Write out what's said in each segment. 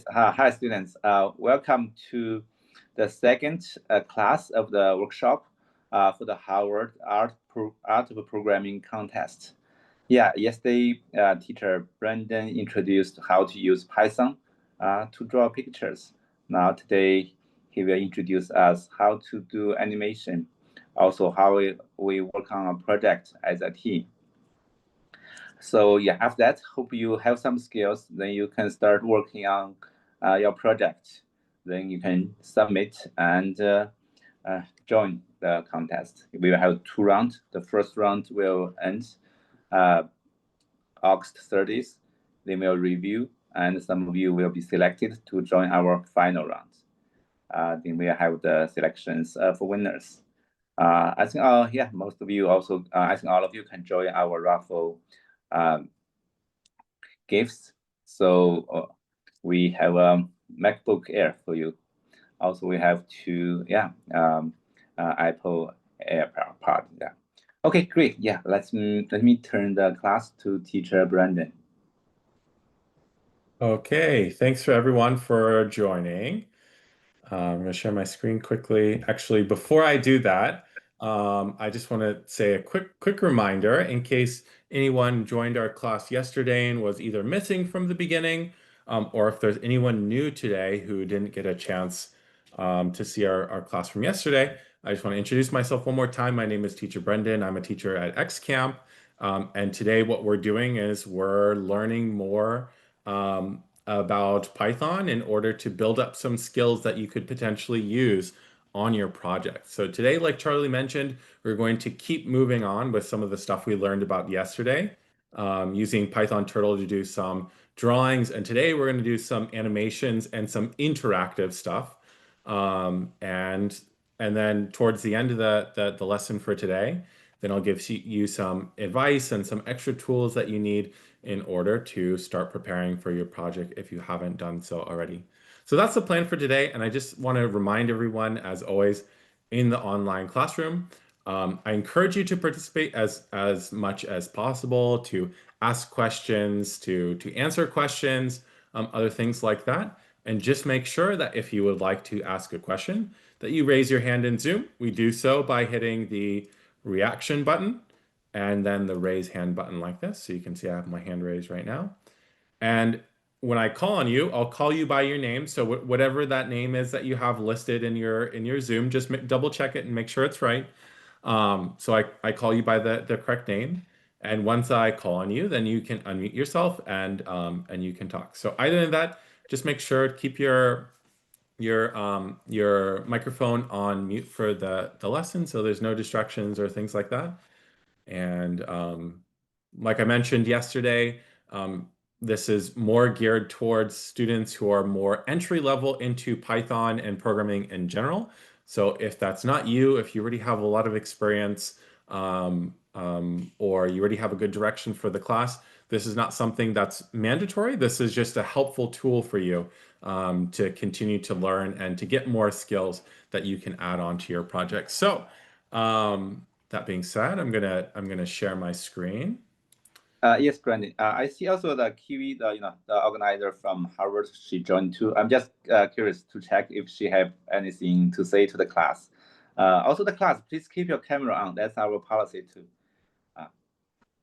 Hi, students. Welcome to the second class of the workshop for the Harvard Art of Programming contest. Yeah, yesterday, teacher Brandon introduced how to use Python to draw pictures. Now today, he will introduce us how to do animation, also how we work on a project as a team. So yeah, after that, hope you have some skills. Then you can start working on your project. Then you can submit and join the contest. We will have 2 rounds. The first round will end August 30th. They will review, and some of you will be selected to join our final round. Then we'll have the selections for winners. I think, most of you also, I think all of you can join our raffle gifts. So we have a MacBook Air for you. Also, we have 2, Apple AirPod. Yeah. Okay, great. Yeah, let me turn the class to teacher Brandon. Okay, thanks for everyone for joining. I'm going to share my screen quickly. Actually, before I do that, I just want to say a quick reminder in case anyone joined our class yesterday and was either missing from the beginning, or if there's anyone new today who didn't get a chance to see our class from yesterday. I just want to introduce myself one more time. My name is Teacher Brendan. I'm a teacher at XCamp. And today what we're doing is we're learning more about Python in order to build up some skills that you could potentially use on your project. So today, like Charlie mentioned, we're going to keep moving on with some of the stuff we learned about yesterday, using Python Turtle to do some drawings. And today we're going to do some animations and some interactive stuff. And then towards the end of the lesson for today, then I'll give you some advice and some extra tools that you need in order to start preparing for your project if you haven't done so already. So that's the plan for today. And I just want to remind everyone, as always, in the online classroom, I encourage you to participate as much as possible, to ask questions, to answer questions, other things like that. And just make sure that if you would like to ask a question, that you raise your hand in Zoom. We do so by hitting the reaction button and then the raise hand button like this. So you can see I have my hand raised right now. And when I call on you, I'll call you by your name. So whatever that name is that you have listed in your Zoom, just double check it and make sure it's right. So I call you by the correct name. And once I call on you, then you can unmute yourself and you can talk. So other than that, just make sure to keep your microphone on mute for the lesson, so there's no distractions or things like that. And like I mentioned yesterday, this is more geared towards students who are more entry level into Python and programming in general. So if that's not you, if you already have a lot of experience, or you already have a good direction for the class, this is not something that's mandatory. This is just a helpful tool for you to continue to learn and to get more skills that you can add on to your project. So that being said, I'm gonna share my screen. Yes, Brandon. I see also the Kiwi, the organizer from Harvard. She joined too. I'm just curious to check if she have anything to say to the class. Also, the class, please keep your camera on. That's our policy too.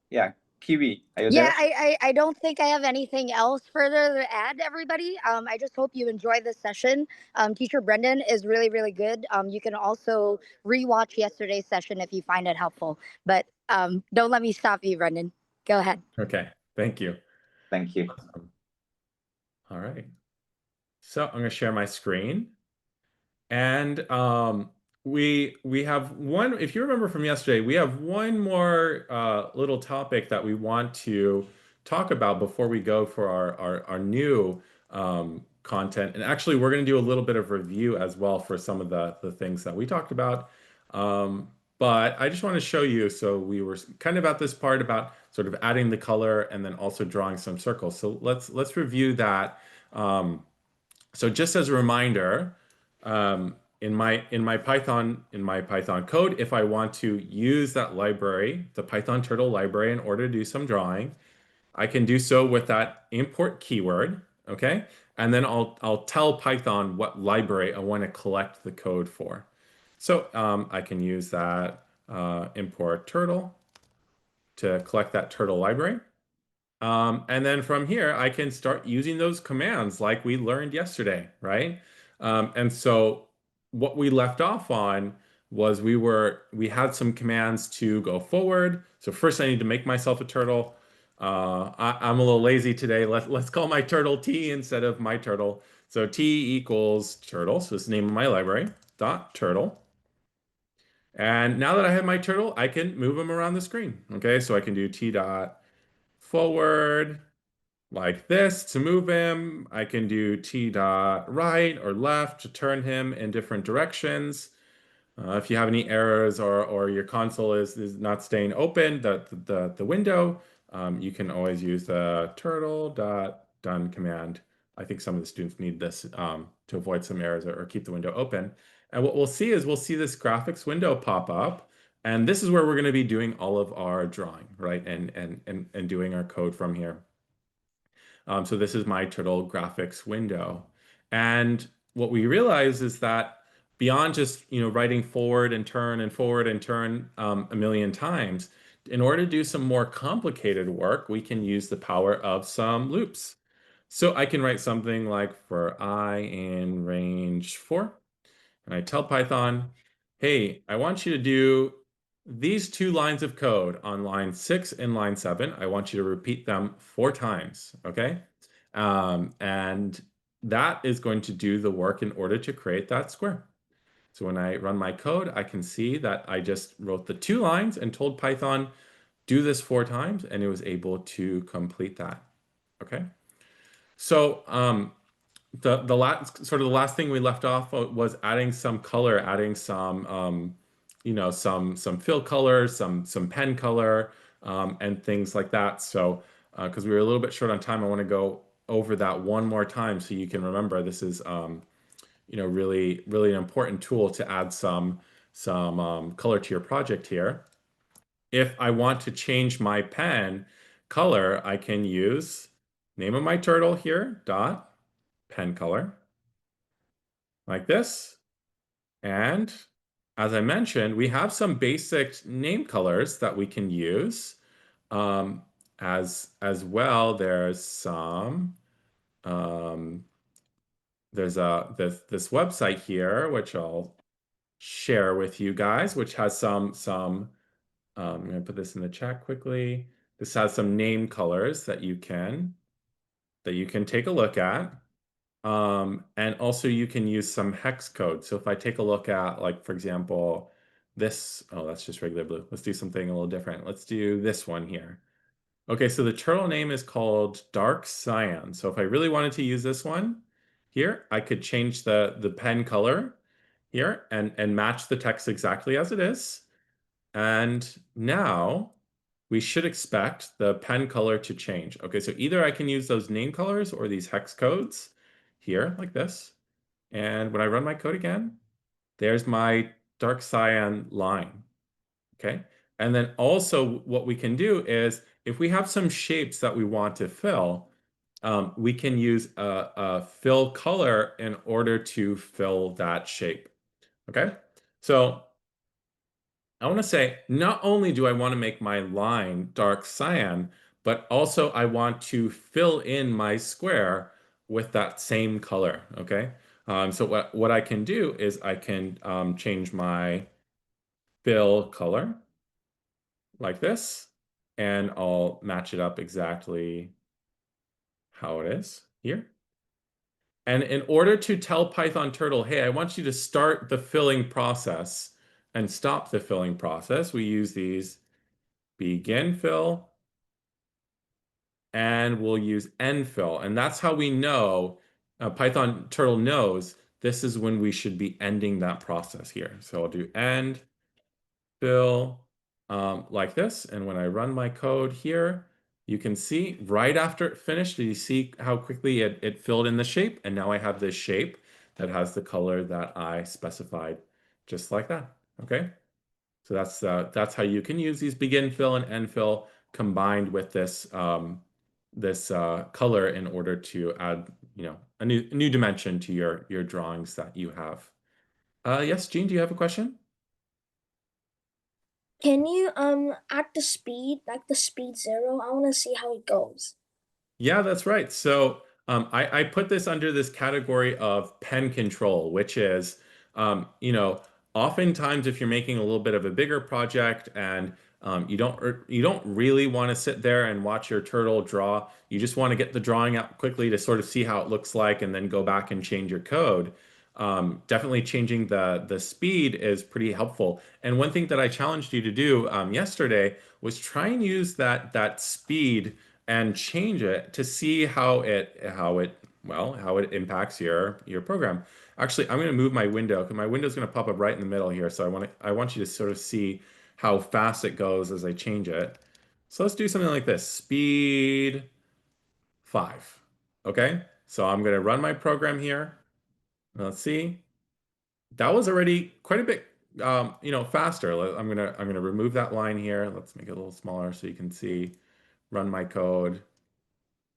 Yeah, Kiwi, are you there? I don't think I have anything else further to add, everybody. I just hope you enjoy this session. Teacher Brendan is really, really good. You can also rewatch yesterday's session if you find it helpful. But don't let me stop you, Brendan. Go ahead. Okay, thank you. Thank you. All right. So I'm going to share my screen. And we have one, if you remember from yesterday, we have one more little topic that we want to talk about before we go for our new content. And actually, we're going to do a little bit of review as well for some of the things that we talked about. But I just want to show you, so we were kind of at this part about sort of adding the color and then also drawing some circles. So let's review that. So just as a reminder, in my Python code, if I want to use that library, the Python Turtle library, in order to do some drawing, I can do so with that import keyword. Okay, and then I'll tell Python what library I want to collect the code for. So I can use that import turtle to collect that turtle library. And then from here, I can start using those commands like we learned yesterday, right? And so what we left off on was we had some commands to go forward. So first I need to make myself a turtle. I'm a little lazy today. Let's call my turtle T instead of my turtle. So T equals turtle. So it's the name of my library, dot turtle. And now that I have my turtle, I can move him around the screen. Okay, so I can do T dot forward like this to move him. I can do T dot right or left to turn him in different directions. If you have any errors or your console is not staying open, the window, you can always use the turtle.done command. I think some of the students need this to avoid some errors or keep the window open. And what we'll see is we'll see this graphics window pop up. And this is where we're going to be doing all of our drawing, right? And doing our code from here. So this is my turtle graphics window. And what we realize is that beyond just writing forward and turn a million times, in order to do some more complicated work, we can use the power of some loops. So I can write something like for I in range 4, and I tell Python, hey, I want you to do these 2 lines of code on line 6 and line 7. I want you to repeat them 4 times, okay? And that is going to do the work in order to create that square. So when I run my code, I can see that I just wrote the 2 lines and told Python, do this 4 times, and it was able to complete that, okay? So the last thing we left off was adding some color, adding some some fill color, some pen color, and things like that. So because we were a little bit short on time, I want to go over that one more time so you can remember this is really an important tool to add some color to your project here. If I want to change my pen color, I can use name of my turtle here, dot pen color, like this. And as I mentioned, we have some basic name colors that we can use. As well, there's some there's this website here which I'll share with you guys, which has some I'm going to put this in the chat quickly. This has some name colors that you can take a look at. And also you can use some hex code. So if I take a look at, like, for example, this, oh, that's just regular blue. Let's do something a little different. Let's do this one here. Okay, so the turtle name is called Dark Cyan. So if I really wanted to use this one here, I could change the pen color here and match the text exactly as it is. And now we should expect the pen color to change. Okay, so either I can use those name colors or these hex codes here like this. And when I run my code again, there's my dark cyan line. Okay. And then also what we can do is if we have some shapes that we want to fill, we can use a fill color in order to fill that shape. Okay. So I want to say, not only do I want to make my line dark cyan, but also I want to fill in my square with that same color, okay? So what I can do is I can change my fill color like this, and I'll match it up exactly how it is here. And in order to tell Python Turtle, hey, I want you to start the filling process and stop the filling process, we use these begin fill, and we'll use end fill. And that's how we know, Python Turtle knows this is when we should be ending that process here. So I'll do end fill like this. And when I run my code here, you can see right after it finished, you see how quickly it filled in the shape. And now I have this shape that has the color that I specified, just like that, okay? So that's how you can use these begin fill and end fill combined with this color in order to add a new dimension to your drawings that you have. Yes, Jean, do you have a question? Can you add the speed, like the speed 0? I want to see how it goes. Yeah, that's right. So I put this under this category of pen control, which is, oftentimes if you're making a little bit of a bigger project and you don't really want to sit there and watch your turtle draw. You just want to get the drawing out quickly to sort of see how it looks like and then go back and change your code. Definitely changing the speed is pretty helpful. And one thing that I challenged you to do yesterday was try and use that speed and change it to see how it impacts your program. Actually, I'm going to move my window because my window is going to pop up right in the middle here. So I want you to sort of see how fast it goes as I change it. So let's do something like this: speed 5. Okay, so I'm going to run my program here. Let's see. That was already quite a bit faster. I'm gonna remove that line here. Let's make it a little smaller so you can see. Run my code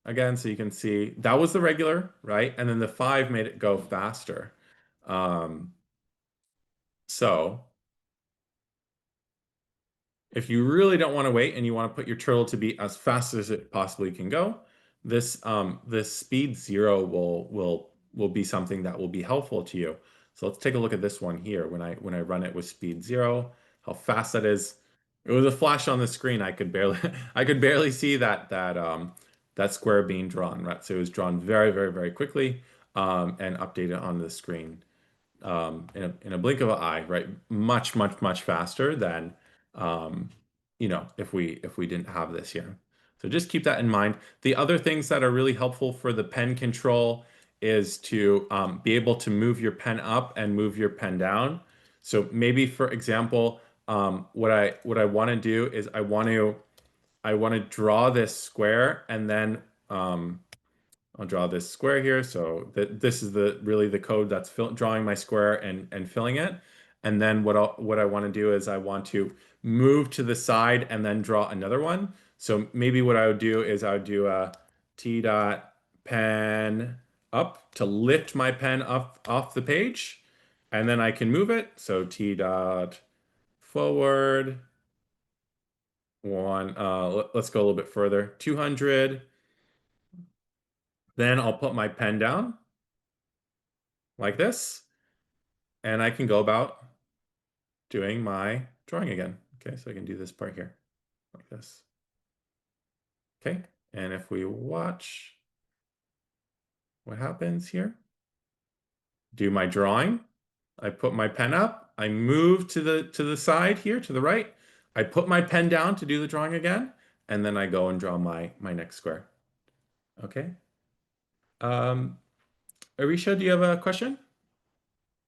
again so you can see that was the regular, right? And then the 5 made it go faster. So if you really don't want to wait and you want to put your turtle to be as fast as it possibly can go, this speed 0 will be something that will be helpful to you. So let's take a look at this one here. When I run it with speed 0, how fast that is. It was a flash on the screen. I could barely see that square being drawn, right? So it was drawn very, very, very quickly and updated on the screen in a blink of an eye, right? Much, much, much faster than if we didn't have this here. So just keep that in mind. The other things that are really helpful for the pen control is to be able to move your pen up and move your pen down. So maybe, for example, what I want to do is I want to draw this square and then I'll draw this square here. So this is really the code that's drawing my square and filling it. And then what I want to do is I want to move to the side and then draw another one. So maybe what I would do is I would do a T dot pen up to lift my pen up off the page. And then I can move it. So T dot forward 1. Let's go a little bit further. 200. Then I'll put my pen down like this, and I can go about doing my drawing again. Okay, so I can do this part here like this. Okay, and if we watch what happens here, do my drawing. I put my pen up, I move to the side here, to the right. I put my pen down to do the drawing again, and then I go and draw my next square. Okay. Arisha, do you have a question?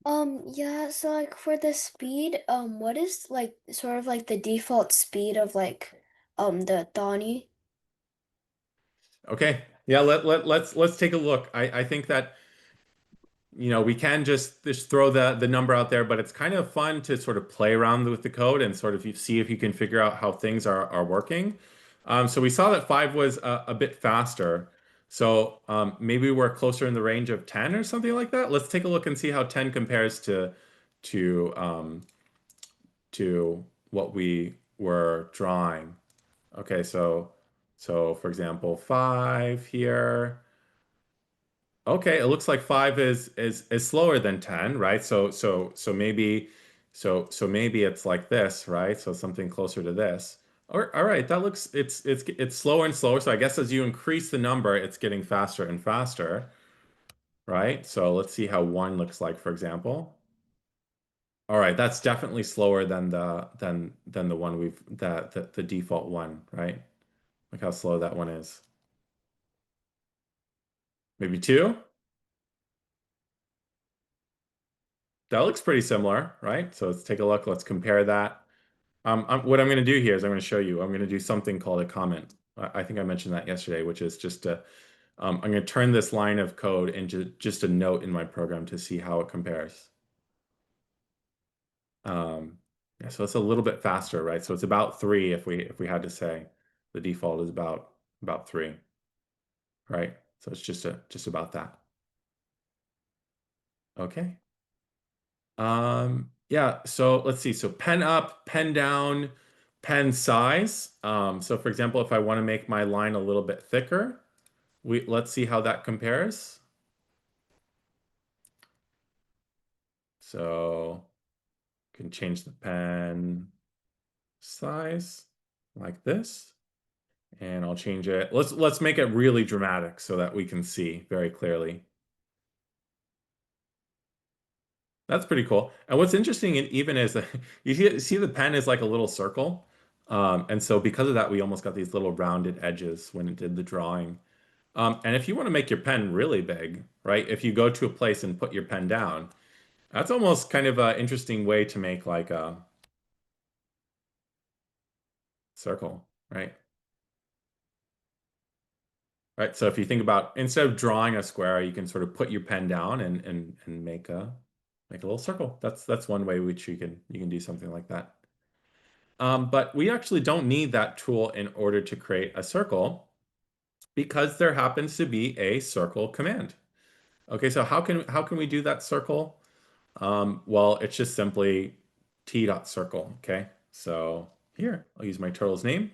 Yeah, so like for the speed, what is like sort of like the default speed of like the Donnie? Okay. Yeah, let's take a look. I think that we can just throw the number out there, but it's kind of fun to sort of play around with the code and sort of see if you can figure out how things are working. So we saw that 5 was a bit faster. So maybe we're closer in the range of 10 or something like that. Let's take a look and see how 10 compares to what we were drawing. Okay, so for example, 5 here. Okay, it looks like 5 is slower than 10, right? So maybe it's like this, right? So something closer to this. All right, that looks it's slower and slower. So I guess as you increase the number, it's getting faster and faster, right? So let's see how 1 looks like, for example. All right, that's definitely slower than the one the default one, right? Look how slow that one is. Maybe 2. That looks pretty similar, right? So let's take a look. Let's compare that. What I'm going to do here is I'm going to show you. I'm going to do something called a comment. I think I mentioned that yesterday, which is just I'm going to turn this line of code into just a note in my program to see how it compares. Yeah, so it's a little bit faster, right? So it's about 3 if we had to say. The default is about 3, right? So it's just about that. Okay. Yeah, so let's see. So pen up, pen down, pen size. So for example, if I want to make my line a little bit thicker, let's see how that compares. So can change the pen size like this, and I'll change it. Let's make it really dramatic so that we can see very clearly. That's pretty cool. And what's interesting even is that you see the pen is like a little circle. And so because of that, we almost got these little rounded edges when it did the drawing. And if you want to make your pen really big, right? If you go to a place and put your pen down, that's almost kind of an interesting way to make like a circle, right? Right. So if you think about instead of drawing a square, you can sort of put your pen down and make a little circle. That's one way which you can do something like that. But we actually don't need that tool in order to create a circle because there happens to be a circle command. Okay, so how can we do that circle? Well, it's just simply t.circle. Okay, so here I'll use my turtle's name.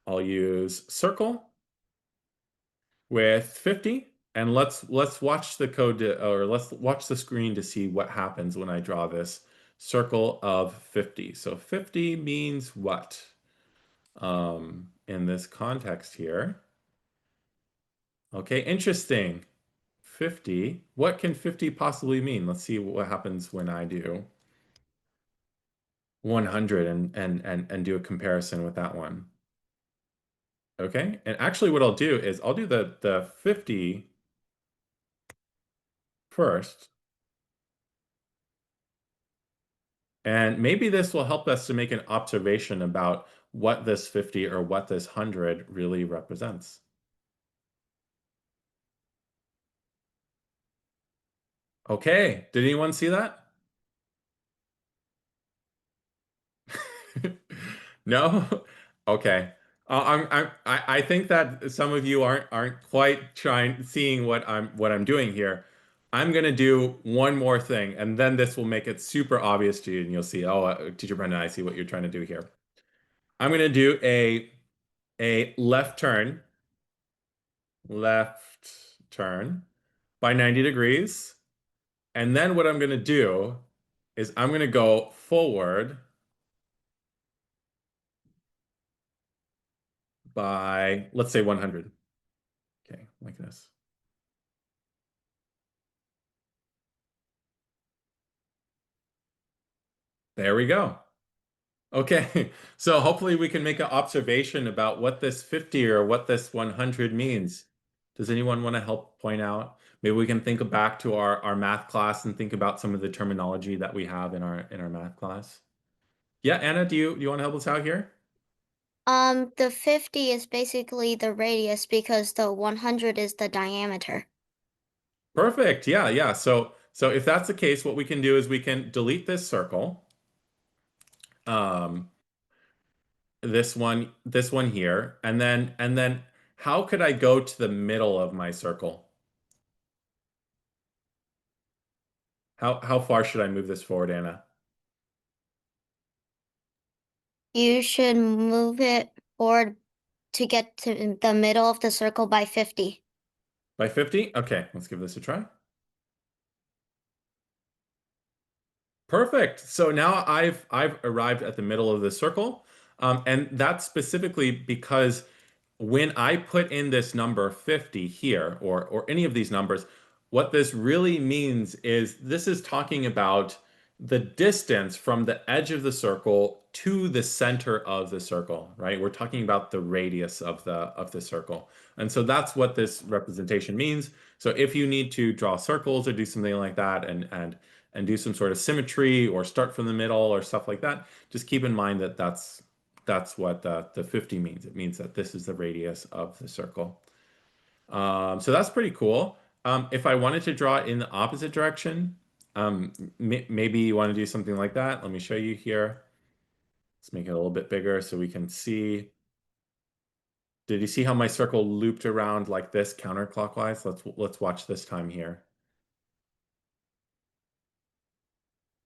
I'll use circle with 50, and let's watch the code or let's watch the screen to see what happens when I draw this circle of 50. So 50 means what? In this context here. Okay, interesting. 50. What can 50 possibly mean? Let's see what happens when I do 100 and do a comparison with that one. Okay, and actually what I'll do is I'll do the 50 first. And maybe this will help us to make an observation about what this 50 or what this 100 really represents. Okay, did anyone see that? No? Okay. I think that some of you aren't quite seeing what I'm doing here. I'm gonna do one more thing, and then this will make it super obvious to you, and you'll see, oh, Teacher Brendan, I see what you're trying to do here. I'm gonna do a left turn by 90 degrees. And then what I'm going to do is I'm going to go forward by, let's say 100. Okay, like this. There we go. Okay, so hopefully we can make an observation about what this 50 or what this 100 means. Does anyone want to help point out? Maybe we can think back to our math class and think about some of the terminology that we have in our math class. Yeah, Anna, do you want to help us out here? The 50 is basically the radius because the 100 is the diameter. Perfect. Yeah, yeah. So if that's the case, what we can do is we can delete this circle. This one here, and then how could I go to the middle of my circle? How far should I move this forward, Anna? You should move it forward to get to the middle of the circle by 50. By 50? Okay, let's give this a try. Perfect. So now I've arrived at the middle of the circle, and that's specifically because when I put in this number 50 here, or any of these numbers, what this really means is this is talking about the distance from the edge of the circle to the center of the circle, right? We're talking about the radius of the circle. And so that's what this representation means. So if you need to draw circles or do something like that and do some sort of symmetry or start from the middle or stuff like that, just keep in mind that that's what the 50 means. It means that this is the radius of the circle. So that's pretty cool. If I wanted to draw it in the opposite direction, maybe you want to do something like that. Let me show you here. Let's make it a little bit bigger so we can see. Did you see how my circle looped around like this counterclockwise? Let's watch this time here.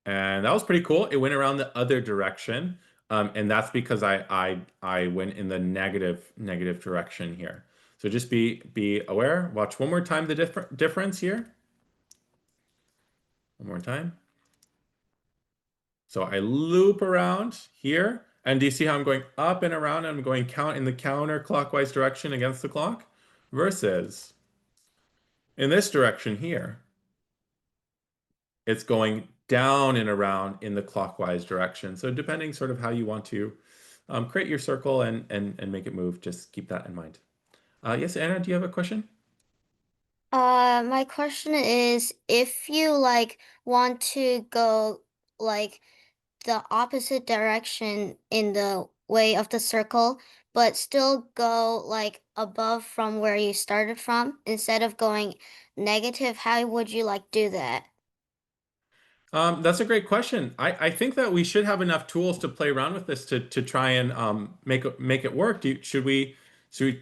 And that was pretty cool. It went around the other direction. And that's because I went in the negative direction here. So just be aware. Watch one more time the difference here. One more time. So I loop around here. And do you see how I'm going up and around? I'm going in the counterclockwise direction against the clock versus in this direction here. It's going down and around in the clockwise direction. So depending sort of how you want to create your circle and make it move, just keep that in mind. Yes, Anna, do you have a question? My question is, if you like want to go like the opposite direction in the way of the circle, but still go like above from where you started from instead of going negative, how would you like do that? That's a great question. I think that we should have enough tools to play around with this to try and make it work. Should we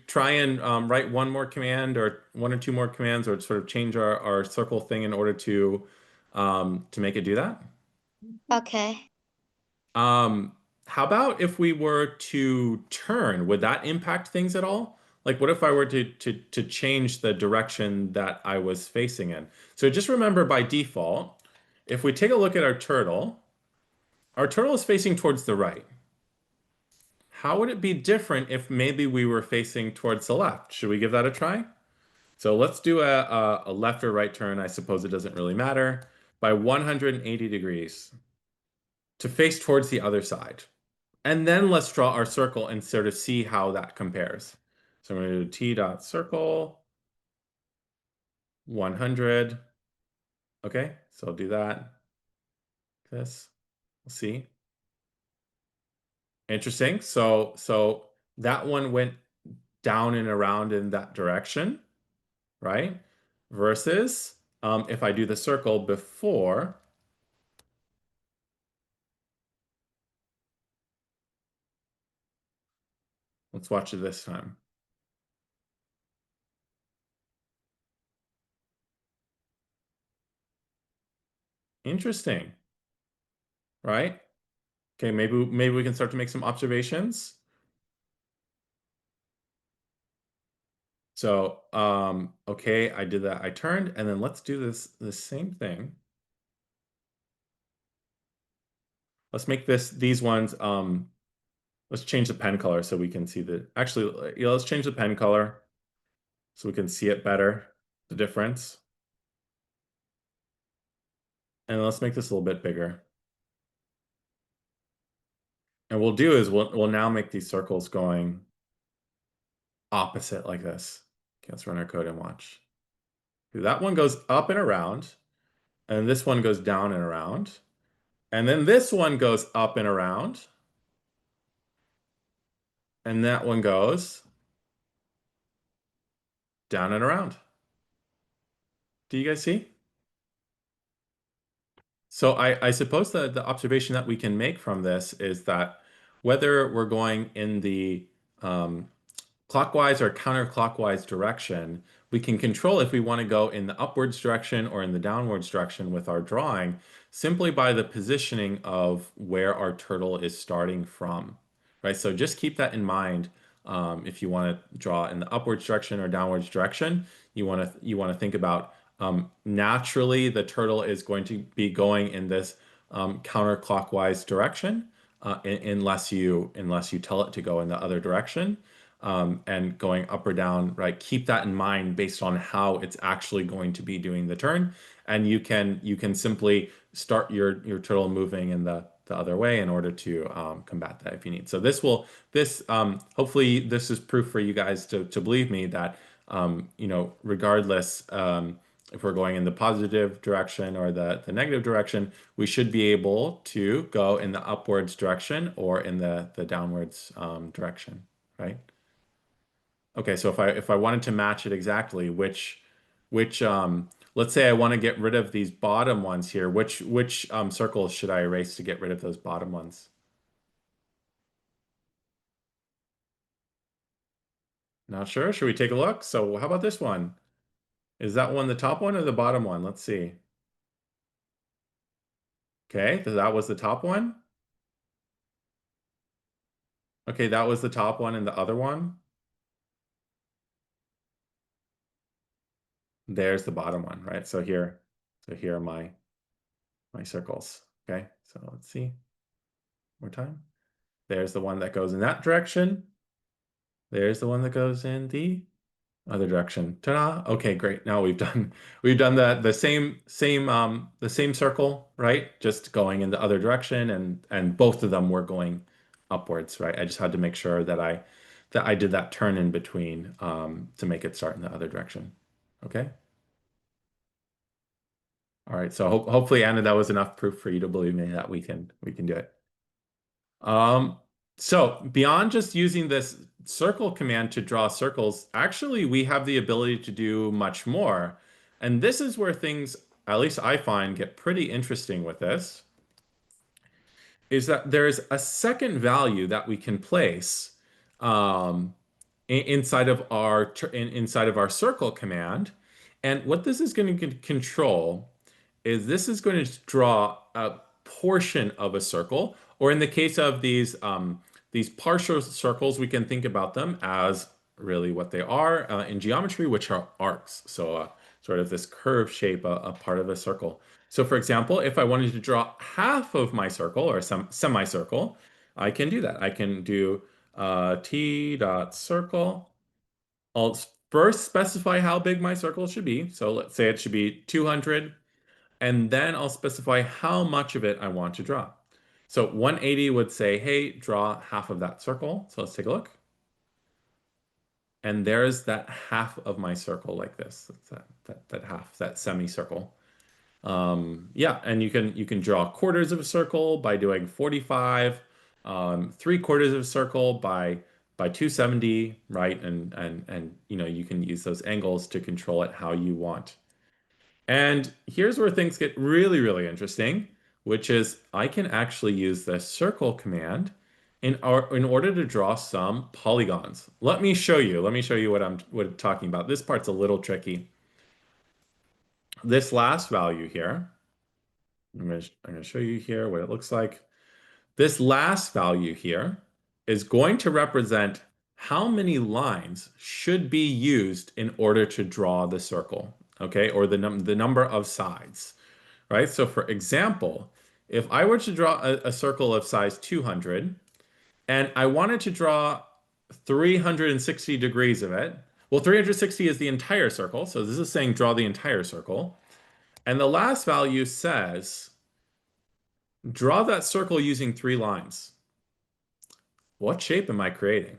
try and write one more command or one or two more commands or sort of change our circle thing in order to make it do that? Okay. How about if we were to turn? Would that impact things at all? Like, what if I were to change the direction that I was facing in? So just remember by default, if we take a look at our turtle is facing towards the right. How would it be different if maybe we were facing towards the left? Should we give that a try? So let's do a left or right turn. I suppose it doesn't really matter. By 180 degrees to face towards the other side. And then let's draw our circle and sort of see how that compares. So I'm going to do t.circle 100. Okay, so I'll do that. This, we'll see. Interesting. So that one went down and around in that direction, right? Versus if I do the circle before, let's watch it this time. Interesting, right? Okay, maybe we can start to make some observations. So, okay, I did that. I turned, and then let's do the same thing. Let's make these ones, let's change the pen color so we can see actually, yeah, let's change the pen color so we can see it better, the difference. And let's make this a little bit bigger. And what we'll do is we'll now make these circles going opposite like this. Okay, let's run our code and watch. That one goes up and around, and this one goes down and around. And then this one goes up and around. And that one goes down and around. Do you guys see? So I suppose that the observation that we can make from this is that whether we're going in the clockwise or counterclockwise direction, we can control if we want to go in the upwards direction or in the downwards direction with our drawing simply by the positioning of where our turtle is starting from, right? So just keep that in mind. If you want to draw in the upwards direction or downwards direction, you want to think about naturally the turtle is going to be going in this counterclockwise direction unless you tell it to go in the other direction. And going up or down, right? Keep that in mind based on how it's actually going to be doing the turn. And you can simply start your turtle moving in the other way in order to combat that if you need. So hopefully this is proof for you guys to believe me that regardless if we're going in the positive direction or the negative direction, we should be able to go in the upwards direction or in the downwards direction, right? Okay, so if I wanted to match it exactly, which let's say I want to get rid of these bottom ones here, which circles should I erase to get rid of those bottom ones? Not sure. Should we take a look? So how about this one? Is that one the top one or the bottom one? Let's see. Okay, so that was the top one. Okay, that was the top one, and the other one. There's the bottom one, right? So here are my circles. Okay, so let's see. More time. There's the one that goes in that direction. There's the one that goes in the other direction. Ta-da! Okay, great. Now we've done the same circle, right? Just going in the other direction, and both of them were going upwards, right? I just had to make sure that I did that turn in between to make it start in the other direction. Okay. All right. So hopefully, Anna, that was enough proof for you to believe me that we can do it. So beyond just using this circle command to draw circles, actually we have the ability to do much more. And this is where things, at least I find, get pretty interesting with this, is that there's a second value that we can place inside of our circle command. And what this is going to control is this is going to draw a portion of a circle, or in the case of these partial circles, we can think about them as really what they are in geometry, which are arcs. So sort of this curved shape, a part of a circle. So for example, if I wanted to draw half of my circle or some semicircle, I can do that. I can do t dot circle. I'll first specify how big my circle should be. So let's say it should be 200. And then I'll specify how much of it I want to draw. So 180 would say, hey, draw half of that circle. So let's take a look. And there's that half of my circle like this. That half, that semicircle. Yeah, and you can draw quarters of a circle by doing 45, 3/4 of a circle by 270, right? And you can use those angles to control it how you want. And here's where things get really, really interesting, which is I can actually use the circle command in order to draw some polygons. Let me show you what I'm talking about. This part's a little tricky. This last value here, I'm going to show you here what it looks like. This last value here is going to represent how many lines should be used in order to draw the circle, okay, or the number of sides, right? So for example, if I were to draw a circle of size 200 and I wanted to draw 360 degrees of it, well, 360 is the entire circle, so this is saying draw the entire circle. And the last value says draw that circle using 3 lines. What shape am I creating?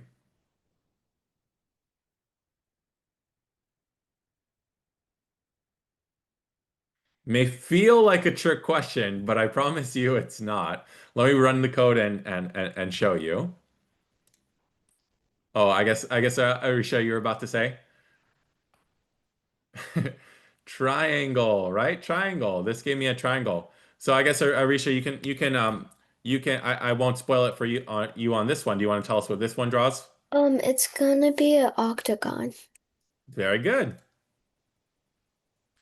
May feel like a trick question, but I promise you it's not. Let me run the code and show you. Oh, I guess Arisha, you're about to say triangle, right? Triangle. This gave me a triangle. So I guess Arisha, I won't spoil it for you on this one. Do you want to tell us what this one draws? It's gonna be an octagon. Very good.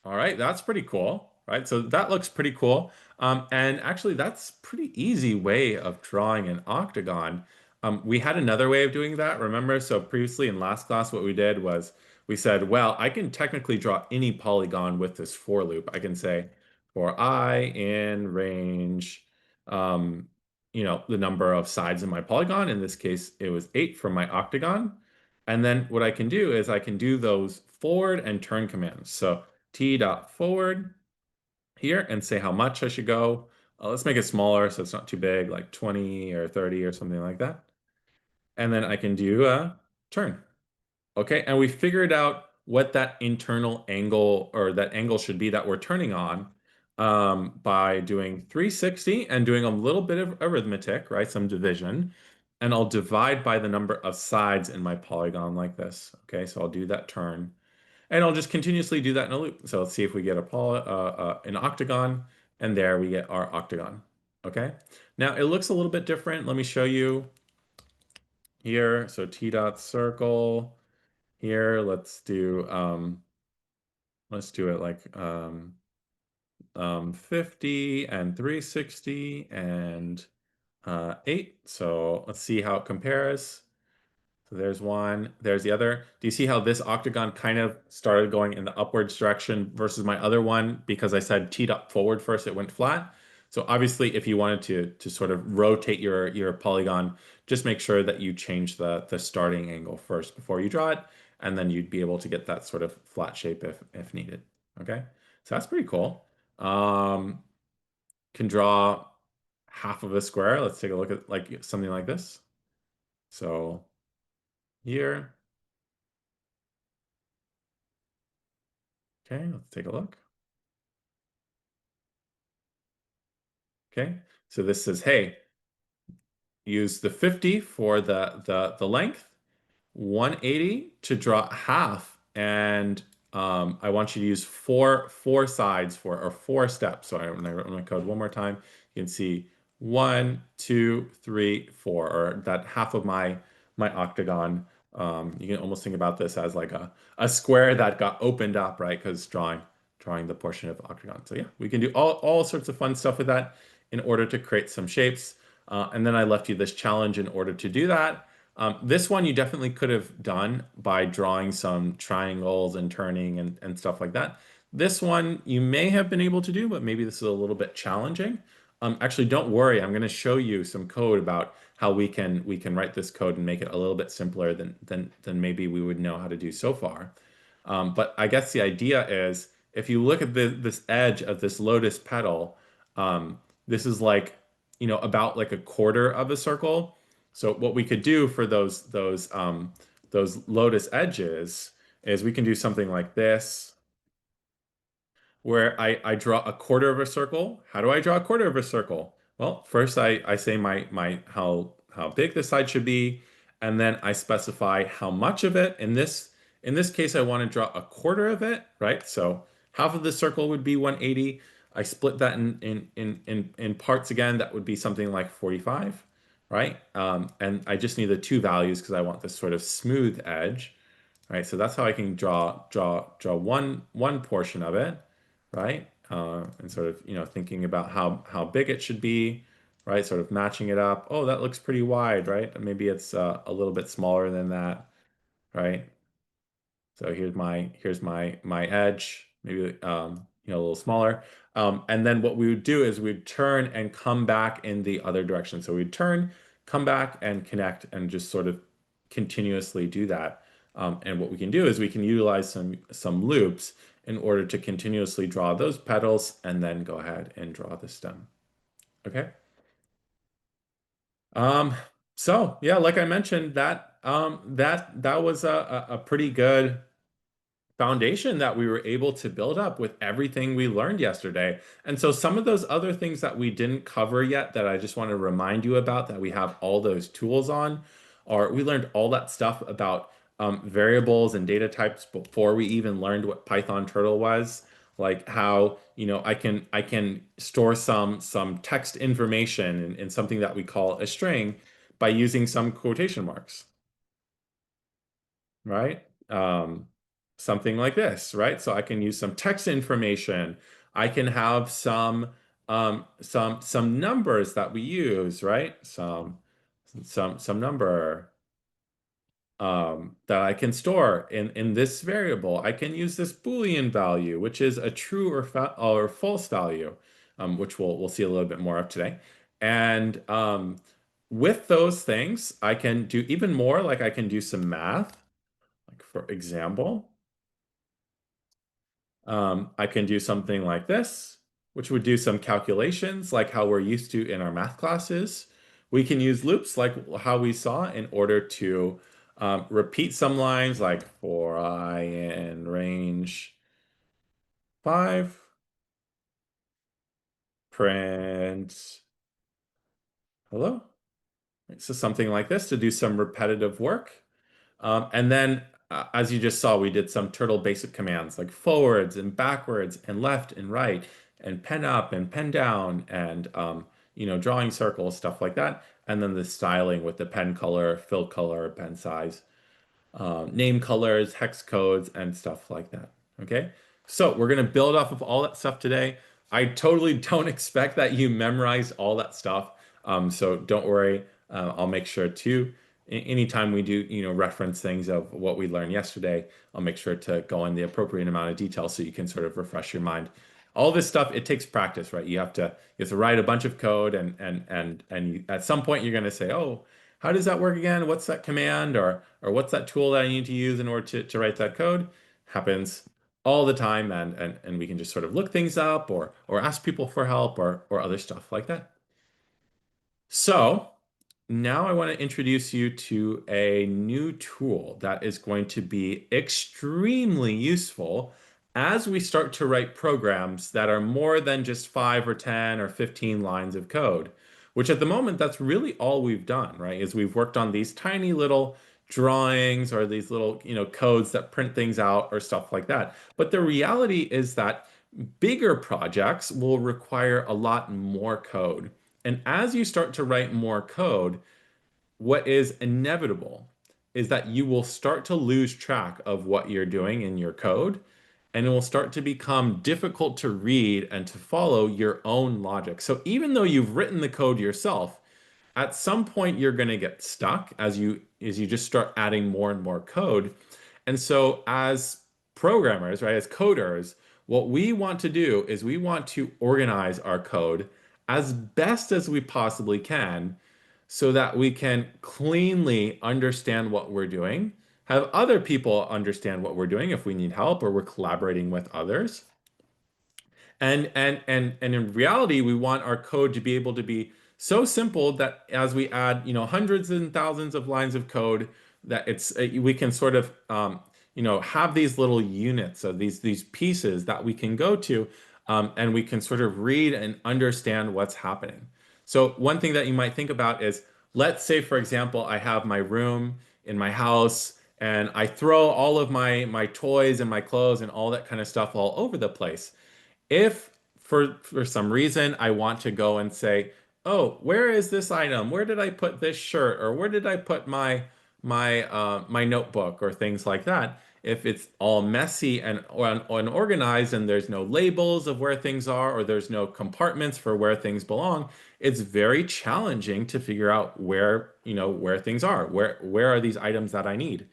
All right, that's pretty cool, right? So that looks pretty cool. And actually, that's pretty easy way of drawing an octagon. We had another way of doing that, remember? So previously in last class, what we did was we said, well, I can technically draw any polygon with this for loop. I can say for I in range, the number of sides in my polygon. In this case, it was 8 for my octagon. And then what I can do is I can do those forward and turn commands. So t dot forward here and say how much I should go. Let's make it smaller so it's not too big, like 20 or 30 or something like that. And then I can do a turn. Okay, and we figured out what that internal angle or that angle should be that we're turning on by doing 360 and doing a little bit of arithmetic, right? Some division. And I'll divide by the number of sides in my polygon like this. Okay, so I'll do that turn. And I'll just continuously do that in a loop. So let's see if we get an octagon, and there we get our octagon. Okay. Now it looks a little bit different. Let me show you here. So t dot circle here. Let's do it like 50 and 360 and 8. So let's see how it compares. So there's one, there's the other. Do you see how this octagon kind of started going in the upwards direction versus my other one? Because I said teed up forward first, it went flat. So obviously, if you wanted to sort of rotate your polygon, just make sure that you change the starting angle first before you draw it, and then you'd be able to get that sort of flat shape if needed. Okay, so that's pretty cool. Can draw half of a square. Let's take a look at like something like this. So here, okay, let's take a look. Okay, so this says, hey, use the 50 for the length, 180 to draw half, and I want you to use four sides or four steps. So when I wrote my code one more time, you can see 1, 2, 3, 4, or that half of my octagon. You can almost think about this as like a square that got opened up, right? Because drawing the portion of octagon. So yeah, we can do all sorts of fun stuff with that in order to create some shapes. And then I left you this challenge in order to do that. This one you definitely could have done by drawing some triangles and turning and stuff like that. This one you may have been able to do, but maybe this is a little bit challenging. Actually, don't worry. I'm going to show you some code about how we can write this code and make it a little bit simpler than maybe we would know how to do so far. But I guess the idea is if you look at this edge of this lotus petal, this is like, about like a quarter of a circle. So what we could do for those lotus edges is we can do something like this, where I draw a quarter of a circle. How do I draw a quarter of a circle? Well, first I say how big the side should be, and then I specify how much of it. In this case, I want to draw a quarter of it, right? So half of the circle would be 180. I split that in parts again. That would be something like 45, right? And I just need the two values because I want this sort of smooth edge, right? So that's how I can draw one portion of it, right? And sort of, thinking about how big it should be, right? Sort of matching it up. Oh, that looks pretty wide, right? Maybe it's a little bit smaller than that, right? So here's my edge, maybe a little smaller. And then what we would do is we'd turn and come back in the other direction. So we'd turn, come back, and connect, and just sort of continuously do that. And what we can do is we can utilize some loops in order to continuously draw those petals and then go ahead and draw the stem. Okay. So yeah, like I mentioned, that was a pretty good foundation that we were able to build up with everything we learned yesterday. And so some of those other things that we didn't cover yet that I just want to remind you about that we have all those tools on, or we learned all that stuff about variables and data types before we even learned what Python turtle was, like how, I can store some text information in something that we call a string by using some quotation marks, right? Something like this, right? So I can use some text information. I can have some numbers that we use, right? Some number that I can store in this variable. I can use this Boolean value, which is a true or false value, which we'll see a little bit more of today. And with those things, I can do even more. Like I can do some math. Like for example, I can do something like this, which would do some calculations like how we're used to in our math classes. We can use loops like how we saw in order to repeat some lines like for I in range 5, print hello. So something like this to do some repetitive work. And then, as you just saw, we did some turtle basic commands like forwards and backwards and left and right and pen up and pen down and, drawing circles, stuff like that. And then the styling with the pen color, fill color, pen size, name colors, hex codes, and stuff like that. Okay, so we're going to build off of all that stuff today. I totally don't expect that you memorize all that stuff. So don't worry. I'll make sure to, anytime we do, reference things of what we learned yesterday, I'll make sure to go in the appropriate amount of detail so you can sort of refresh your mind. All this stuff, it takes practice, right? You have to write a bunch of code, and at some point you're going to say, oh, how does that work again? What's that command, or what's that tool that I need to use in order to write that code? Happens all the time, and we can just sort of look things up, or ask people for help, or other stuff like that. So now I want to introduce you to a new tool that is going to be extremely useful as we start to write programs that are more than just 5 or 10 or 15 lines of code, which at the moment, that's really all we've done, right? Is we've worked on these tiny little drawings or these little, codes that print things out or stuff like that. But the reality is that bigger projects will require a lot more code. And as you start to write more code, what is inevitable is that you will start to lose track of what you're doing in your code, and it will start to become difficult to read and to follow your own logic. So even though you've written the code yourself, at some point you're going to get stuck as you just start adding more and more code. And so as programmers, right, as coders, what we want to do is we want to organize our code as best as we possibly can so that we can cleanly understand what we're doing, have other people understand what we're doing if we need help or we're collaborating with others. And in reality, we want our code to be able to be so simple that as we add, hundreds and thousands of lines of code, that we can sort of have these little units of these pieces that we can go to, and we can sort of read and understand what's happening. So one thing that you might think about is, let's say, for example, I have my room in my house and I throw all of my toys and my clothes and all that kind of stuff all over the place. If for some reason I want to go and say, oh, where is this item? Where did I put this shirt? Or where did I put my notebook, or things like that? If it's all messy and unorganized, and there's no labels of where things are, or there's no compartments for where things belong, it's very challenging to figure out where things are. Where are these items that I need?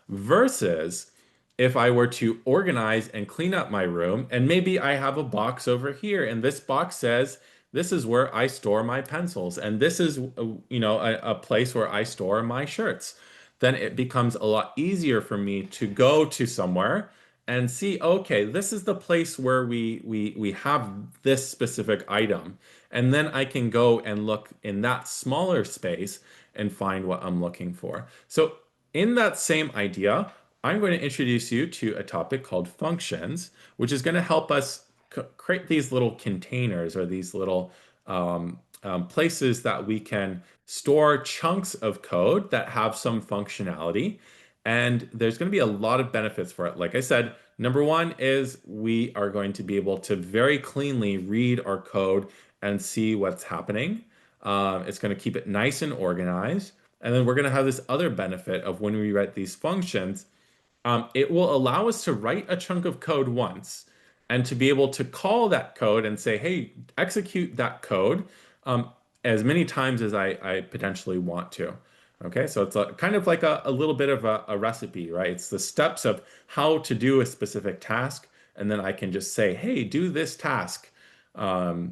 Versus if I were to organize and clean up my room, and maybe I have a box over here, and this box says, this is where I store my pencils, and this is a place where I store my shirts, then it becomes a lot easier for me to go to somewhere and see, okay, this is the place where we have this specific item. And then I can go and look in that smaller space and find what I'm looking for. So in that same idea, I'm going to introduce you to a topic called functions, which is going to help us create these little containers, or these little places that we can store chunks of code that have some functionality. And there's going to be a lot of benefits for it. Like I said, number one is we are going to be able to very cleanly read our code and see what's happening. It's going to keep it nice and organized. And then we're going to have this other benefit of, when we write these functions, it will allow us to write a chunk of code once and to be able to call that code and say, hey, execute that code as many times as I potentially want to. Okay, so it's kind of like a little bit of a recipe, right? It's the steps of how to do a specific task, and then I can just say, hey, do this task, cook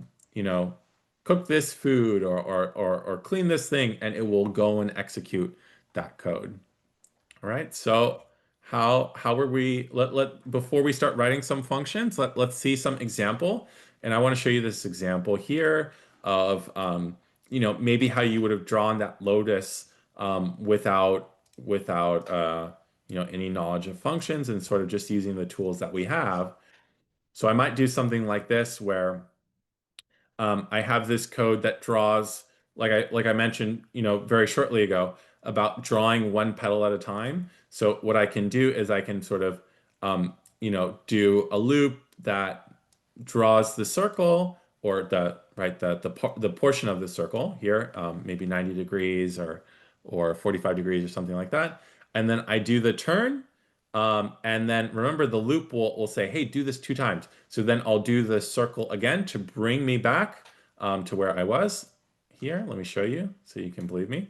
this food, or clean this thing, and it will go and execute that code. All right, so how are we, before we start writing some functions, let's see some example. And I want to show you this example here of maybe how you would have drawn that lotus without any knowledge of functions, and sort of just using the tools that we have. So I might do something like this, where I have this code that draws, like I mentioned, very shortly ago, about drawing one petal at a time. So what I can do is I can sort of, do a loop that draws the circle, or the portion of the circle here, maybe 90 degrees or 45 degrees or something like that. And then I do the turn, And then remember the loop will say, hey, do this 2 times. So then I'll do the circle again to bring me back to where I was. Here, let me show you so you can believe me.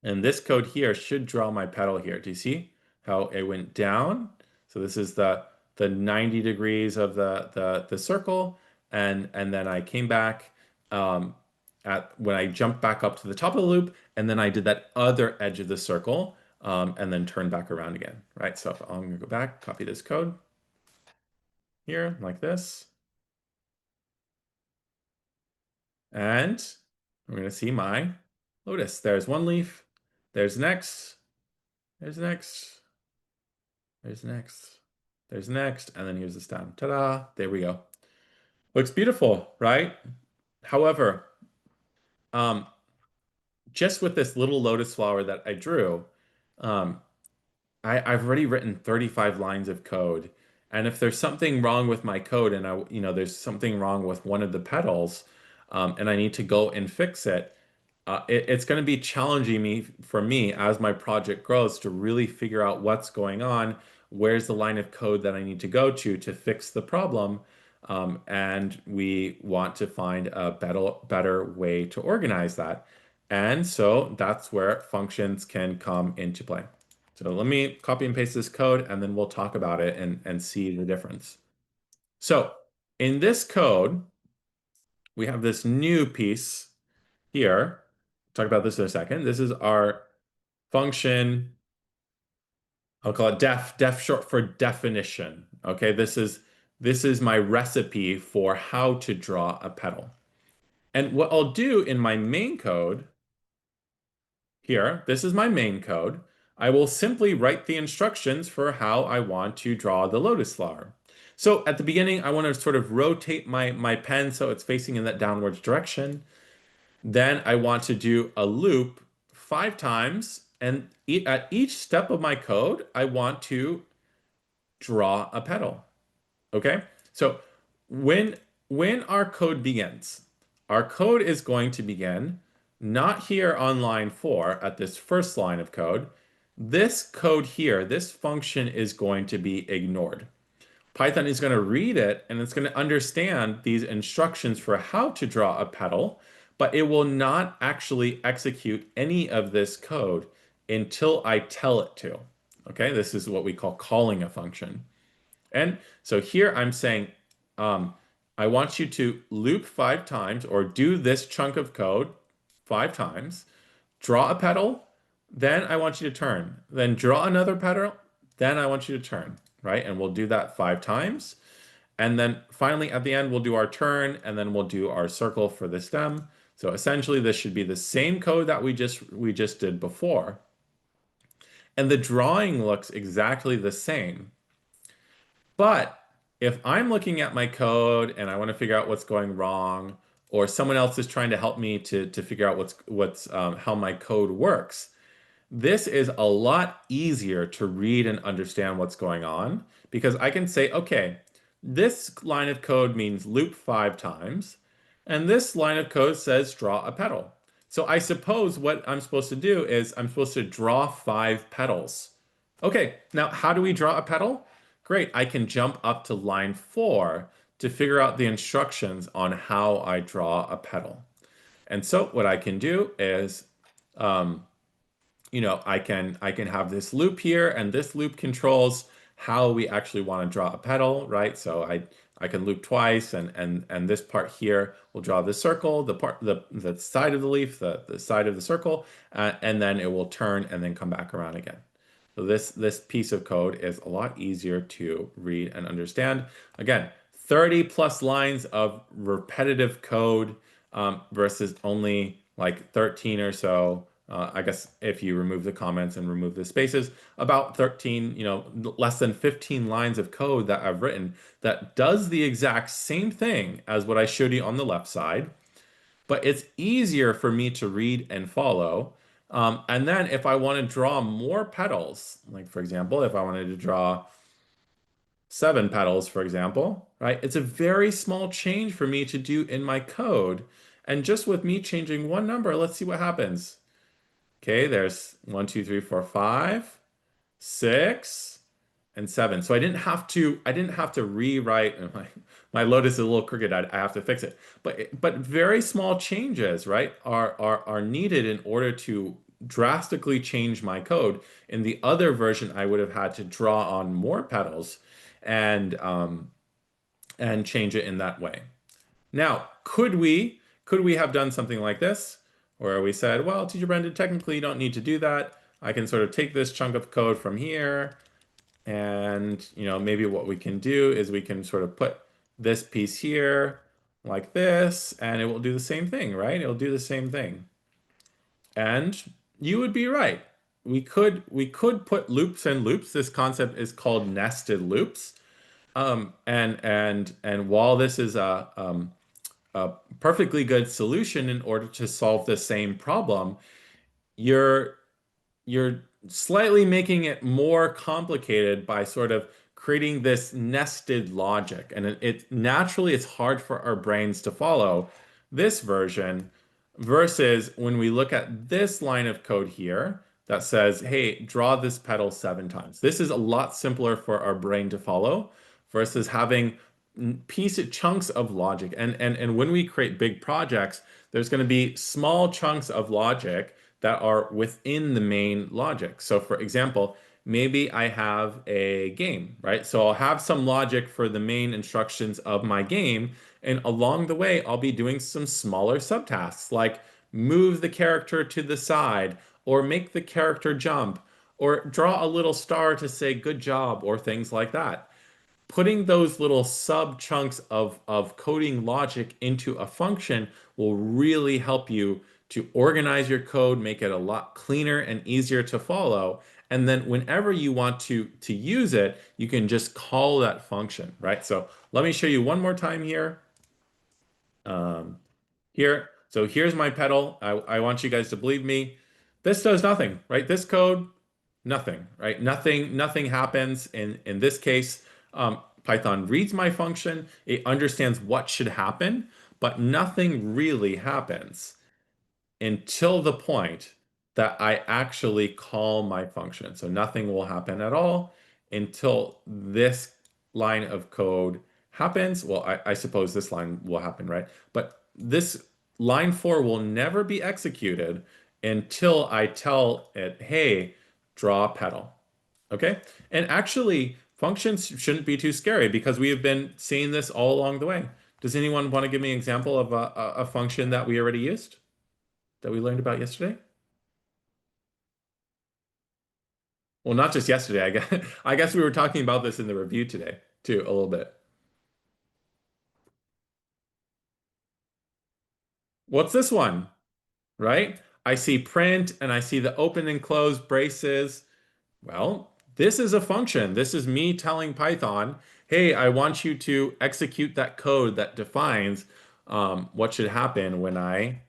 And this code here should draw my pedal here. Do you see how it went down? So this is the 90 degrees of the circle, and then I came back when I jumped back up to the top of the loop, and then I did that other edge of the circle, and then turned back around again, right? So I'm gonna go back, copy this code here like this, and we're gonna see my lotus. There's one leaf, there's next, there's next, there's next, there's next, and then here's the stem. Ta-da! There we go. Looks beautiful, right? However, just with this little lotus flower that I drew, I've already written 35 lines of code. And if there's something wrong with my code and there's something wrong with one of the petals, and I need to go and fix it, it's going to be challenging for me as my project grows to really figure out what's going on, where's the line of code that I need to go to fix the problem, and we want to find a better way to organize that. And so that's where functions can come into play. So let me copy and paste this code, and then we'll talk about it and see the difference. So in this code, we have this new piece here. Talk about this in a second. This is our function. I'll call it def short for definition. Okay, this is my recipe for how to draw a petal. And what I'll do in my main code here, this is my main code. I will simply write the instructions for how I want to draw the lotus flower. So at the beginning, I want to sort of rotate my pen so it's facing in that downwards direction. Then I want to do a loop 5 times, and at each step of my code, I want to draw a petal. Okay? So when our code begins, our code is going to begin not here on line 4 at this first line of code. This code here, this function is going to be ignored. Python is going to read it and it's going to understand these instructions for how to draw a petal, but it will not actually execute any of this code until I tell it to. Okay, this is what we call calling a function. And so here I'm saying, I want you to loop 5 times or do this chunk of code 5 times, draw a petal, then I want you to turn, then draw another petal, then I want you to turn, right? And we'll do that 5 times. And then finally at the end, we'll do our turn, and then we'll do our circle for the stem. So essentially this should be the same code that we just did before. And the drawing looks exactly the same. But if I'm looking at my code and I want to figure out what's going wrong, or someone else is trying to help me to figure out how my code works, this is a lot easier to read and understand what's going on, because I can say, okay, this line of code means loop 5 times, and this line of code says draw a petal. So I suppose what I'm supposed to do is I'm supposed to draw 5 petals. Okay, now how do we draw a petal? Great, I can jump up to line 4 to figure out the instructions on how I draw a petal. And so what I can do is, I can have this loop here, and this loop controls how we actually want to draw a petal, right? So I can loop twice, and this part here will draw the circle, the side of the leaf, the side of the circle, and then it will turn and then come back around again. So this piece of code is a lot easier to read and understand. Again, 30 plus lines of repetitive code versus only like 13 or so. I guess if you remove the comments and remove the spaces, about 13, less than 15 lines of code that I've written that does the exact same thing as what I showed you on the left side, but it's easier for me to read and follow. And then if I want to draw more petals, like for example, if I wanted to draw 7 petals, for example, right? It's a very small change for me to do in my code. And just with me changing one number, let's see what happens. Okay, there's 1, 2, 3, 4, 5. 6, and 7. So I didn't have to rewrite, and my Lotus is a little crooked. I have to fix it. But very small changes, right, are needed in order to drastically change my code. In the other version, I would have had to draw on more petals and change it in that way. Now, could we have done something like this, where we said, well, Teacher Brendan, technically you don't need to do that. I can sort of take this chunk of code from here, and maybe what we can do is we can sort of put this piece here like this, and it will do the same thing, right? It'll do the same thing. And you would be right. We could put loops and loops. This concept is called nested loops. And while this is a perfectly good solution in order to solve the same problem, you're slightly making it more complicated by sort of creating this nested logic. And it naturally, it's hard for our brains to follow this version versus when we look at this line of code here that says, hey, draw this petal 7 times. This is a lot simpler for our brain to follow versus having chunks of logic. And when we create big projects, there's going to be small chunks of logic that are within the main logic. So for example, maybe I have a game, right? So I'll have some logic for the main instructions of my game, and along the way, I'll be doing some smaller subtasks like move the character to the side, or make the character jump, or draw a little star to say good job, or things like that. Putting those little sub chunks of coding logic into a function will really help you to organize your code, make it a lot cleaner and easier to follow. And then whenever you want to use it, you can just call that function, right? So let me show you one more time here. So here's my petal. I want you guys to believe me. This does nothing, right? This code, nothing, right? Nothing happens in this case. Python reads my function. It understands what should happen, but nothing really happens until the point that I actually call my function. So nothing will happen at all until this line of code happens. Well, I suppose this line will happen, right? But this line 4 will never be executed until I tell it, hey, draw petal. Okay? And actually, functions shouldn't be too scary because we have been seeing this all along the way. Does anyone want to give me an example of a function that we already used, that we learned about yesterday? Well, not just yesterday. I guess we were talking about this in the review today, too, a little bit. What's this one? Right? I see print and I see the open and close braces. Well, this is a function. This is me telling Python, hey, I want you to execute that code that defines what should happen when I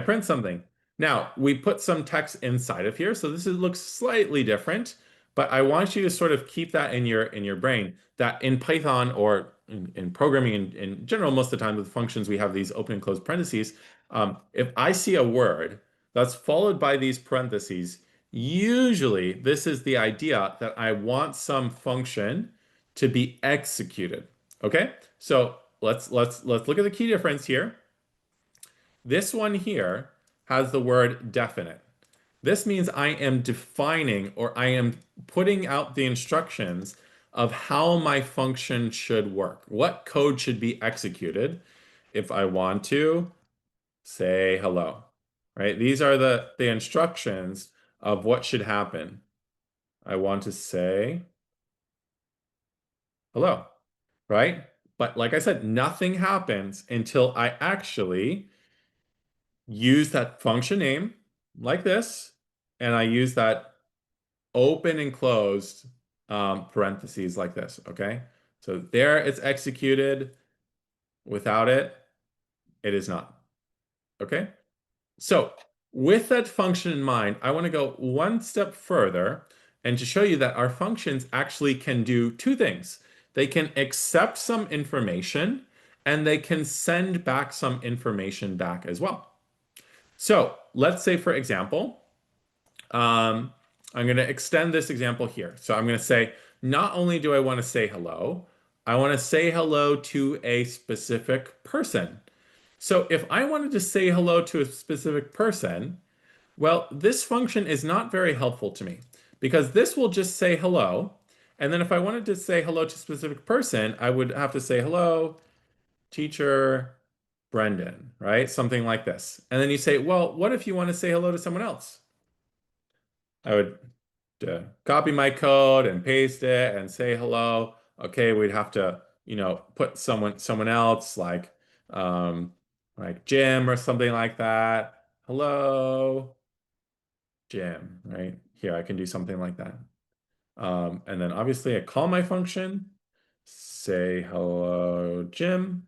print something. Now, we put some text inside of here, so looks slightly different, but I want you to sort of keep that in your brain, that in Python or in programming in general, most of the time with functions, we have these open and close parentheses. If I see a word that's followed by these parentheses, usually this is the idea that I want some function to be executed. Okay, so let's look at the key difference here. This one here has the word definite. This means I am defining, or I am putting out the instructions of how my function should work, what code should be executed if I want to say hello, right? These are the instructions of what should happen. I want to say hello, right? But like I said, nothing happens until I actually use that function name like this, and I use that open and closed parentheses like this, okay? So there it's executed. Without it, it is not, okay? So with that function in mind, I want to go one step further and to show you that our functions actually can do two things. They can accept some information, and they can send back some information back as well. So let's say, for example, I'm going to extend this example here. So I'm going to say, not only do I want to say hello, I want to say hello to a specific person. So if I wanted to say hello to a specific person, well, this function is not very helpful to me because this will just say hello. And then if I wanted to say hello to a specific person, I would have to say hello, teacher Brendan, right? Something like this. And then you say, well, what if you want to say hello to someone else? I would copy my code and paste it and say hello. Okay, we'd have to, put someone else like Jim or something like that. Hello, Jim, right? Here, I can do something like that. And then obviously I call my function, say hello, Jim.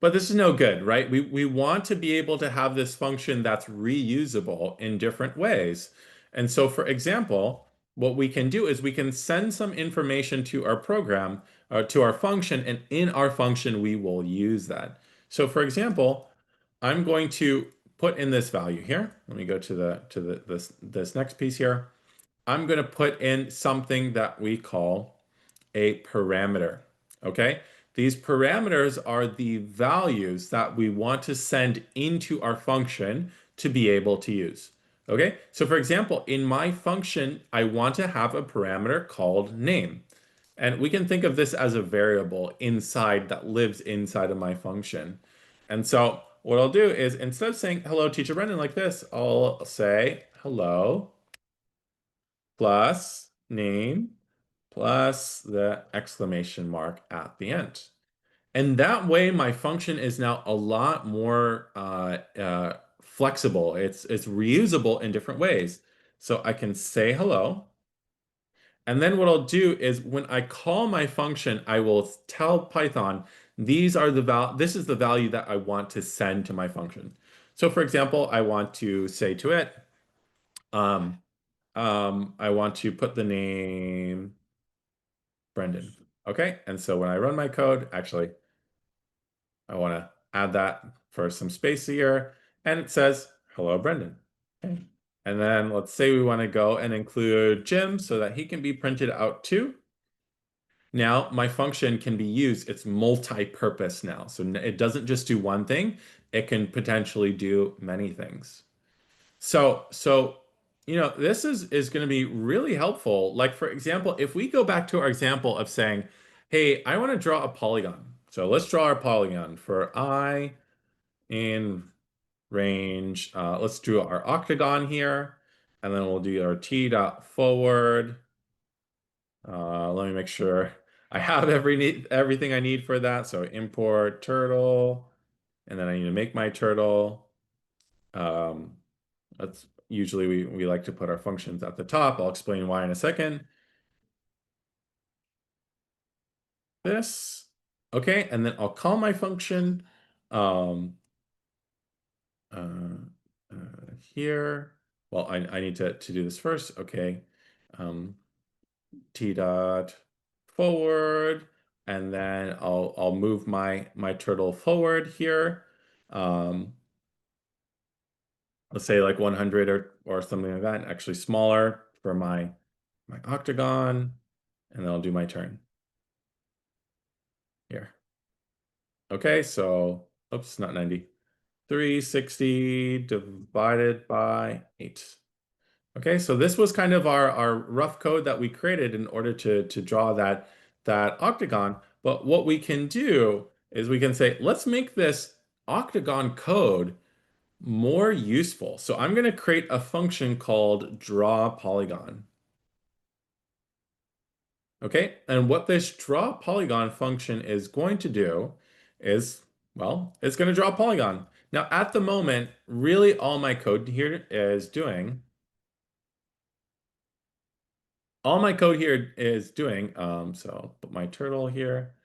But this is no good, right? We want to be able to have this function that's reusable in different ways. And so, for example, what we can do is we can send some information to our program, to our function, and in our function, we will use that. So, for example, I'm going to put in this value here. Let me go to this next piece here. I'm going to put in something that we call a parameter. Okay? These parameters are the values that we want to send into our function to be able to use. Okay? So for example, in my function, I want to have a parameter called name. And we can think of this as a variable inside that lives inside of my function. And so what I'll do is instead of saying hello, teacher Brendan, like this, I'll say hello plus name plus the exclamation mark at the end. And that way, my function is now a lot more flexible. It's reusable in different ways. So I can say hello. And then what I'll do is when I call my function, I will tell Python, this is the value that I want to send to my function. So for example, I want to say to it, I want to put the name Brendan. Okay, and so when I run my code, actually, I want to add that for some space here, and it says, hello, Brendan. Okay. And then let's say we want to go and include Jim so that he can be printed out too. Now my function can be used, it's multi-purpose now. So it doesn't just do one thing, it can potentially do many things. So this is going to be really helpful. Like for example, if we go back to our example of saying, hey, I want to draw a polygon. So let's draw our polygon for I in range. Let's do our octagon here, and then we'll do our t dot forward. Let me make sure I have everything I need for that. So import turtle, and then I need to make my turtle. That's usually we like to put our functions at the top. I'll explain why in a second. This, okay, and then I'll call my function here. Well, I need to do this first. Okay, t dot forward, and then I'll move my turtle forward here. Let's say like 100 or something like that, actually smaller for my octagon, and then I'll do my turn here. Okay, so, oops, not 90. 360 divided by 8. Okay, so this was kind of our rough code that we created in order to draw that octagon. But what we can do is we can say, let's make this octagon code more useful. So I'm going to create a function called draw polygon. Okay, and what this draw polygon function is going to do is, well, it's going to draw a polygon. Now, at the moment, really all my code here is doing, so I'll put my turtle here.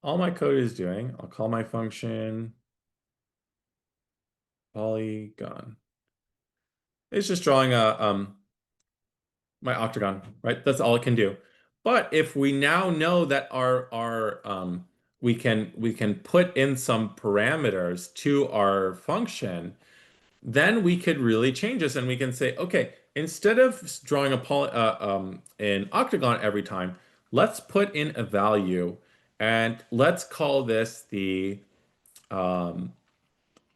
All my code is doing, I'll call my function polygon. It's just drawing my octagon, right? That's all it can do. But if we now know that we can put in some parameters to our function, then we could really change this and we can say, okay, instead of drawing an octagon every time, let's put in a value and let's call this the, I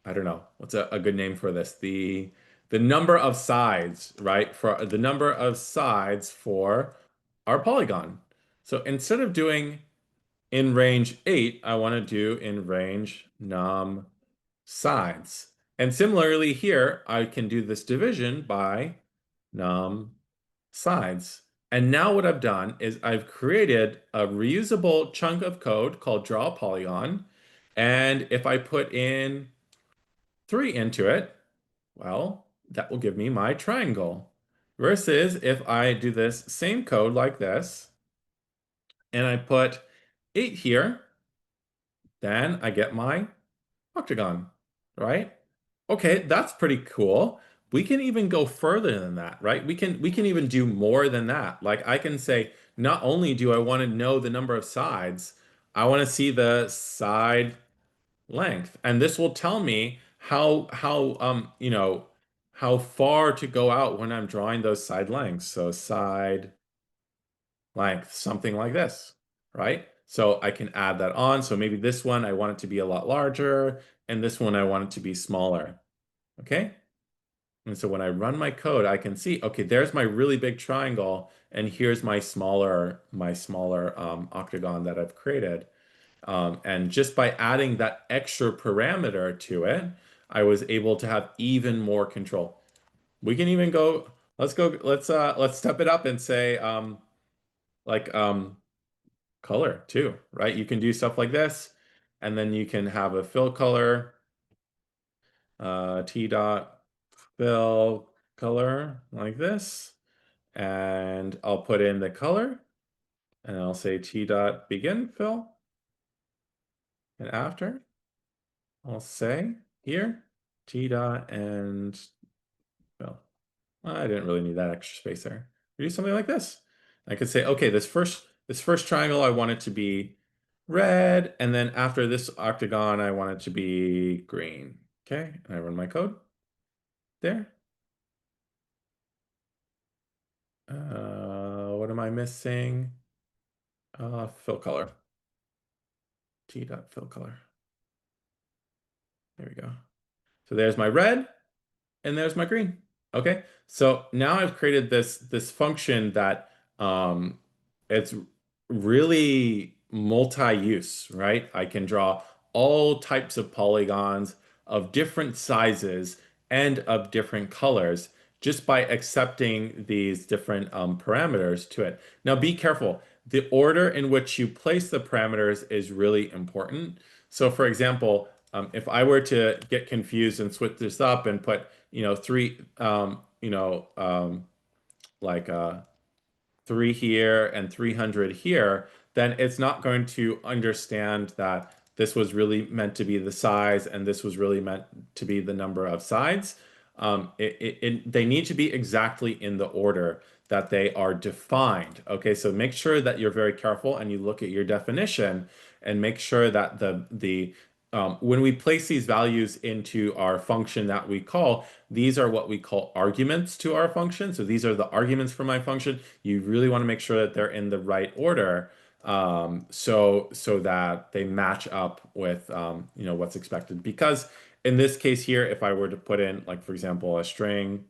don't know, what's a good name for this? The number of sides, right? For the number of sides for our polygon. So instead of doing in range 8, I want to do in range num sides. And similarly here, I can do this division by num sides. And now what I've done is I've created a reusable chunk of code called draw polygon. And if I put in 3 into it, well, that will give me my triangle. Versus if I do this same code like this, and I put 8 here, then I get my octagon, right? Okay, that's pretty cool. We can even go further than that, right? We can even do more than that. Like I can say, not only do I want to know the number of sides, I want to see the side length. And this will tell me how far to go out when I'm drawing those side lengths. So side length, something like this, right? So I can add that on. So maybe this one I want it to be a lot larger, and this one I want it to be smaller. Okay? And so when I run my code, I can see, okay, there's my really big triangle, and here's my smaller octagon that I've created. And just by adding that extra parameter to it, I was able to have even more control. We can even go, let's step it up and say, like color too, right? You can do stuff like this, and then you can have a fill color, t dot fill color like this, and I'll put in the color, and I'll say t dot begin fill, and after I'll say here t dot and fill. I didn't really need that extra space there. We do something like this. I could say, okay, this first triangle, I want it to be red, and then after this octagon, I want it to be green. Okay, and I run my code there. What am I missing? Fill color. T dot fill color. There we go. So there's my red, and there's my green. Okay, so now I've created this function that it's really multi-use, right? I can draw all types of polygons of different sizes and of different colors just by accepting these different parameters to it. Now be careful. The order in which you place the parameters is really important. So for example, if I were to get confused and switch this up and put, three, like 3 here and 300 here, then it's not going to understand that this was really meant to be the size and this was really meant to be the number of sides. They need to be exactly in the order that they are defined. Okay, so make sure that you're very careful and you look at your definition and make sure that when we place these values into our function that we call, these are what we call arguments to our function. So these are the arguments for my function. You really want to make sure that they're in the right order, so that they match up with what's expected. Because in this case here, if I were to put in, like, for example, a string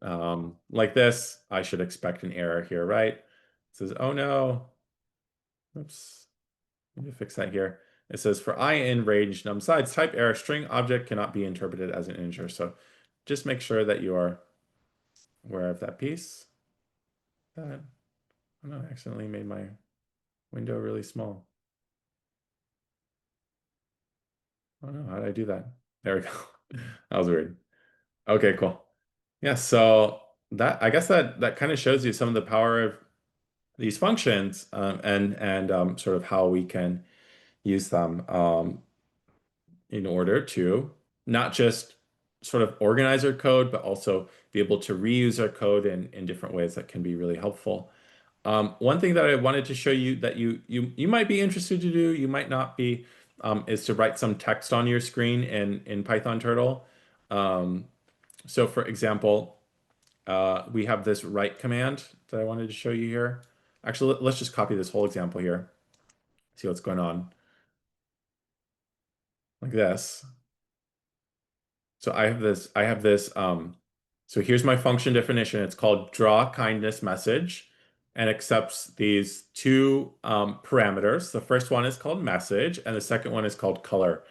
like this, I should expect an error here, right? It says, oh no, oops, let me fix that here. It says for I in range num sides, type error, string object cannot be interpreted as an integer. So just make sure that you are aware of that piece. Oh no, I accidentally made my window really small. Oh no, how did I do that? There we go. That was weird. Okay, cool. Yeah, so I guess that kind of shows you some of the power of these functions, and sort of how we can use them in order to not just sort of organize our code, but also be able to reuse our code in different ways that can be really helpful. One thing that I wanted to show you that you might be interested to do, you might not be, is to write some text on your screen in Python Turtle. So for example, we have this write command that I wanted to show you here. Actually, let's just copy this whole example here. See what's going on. Like this. So I have this, so here's my function definition. It's called draw kindness message and accepts these two parameters. The first one is called message and the second one is called color.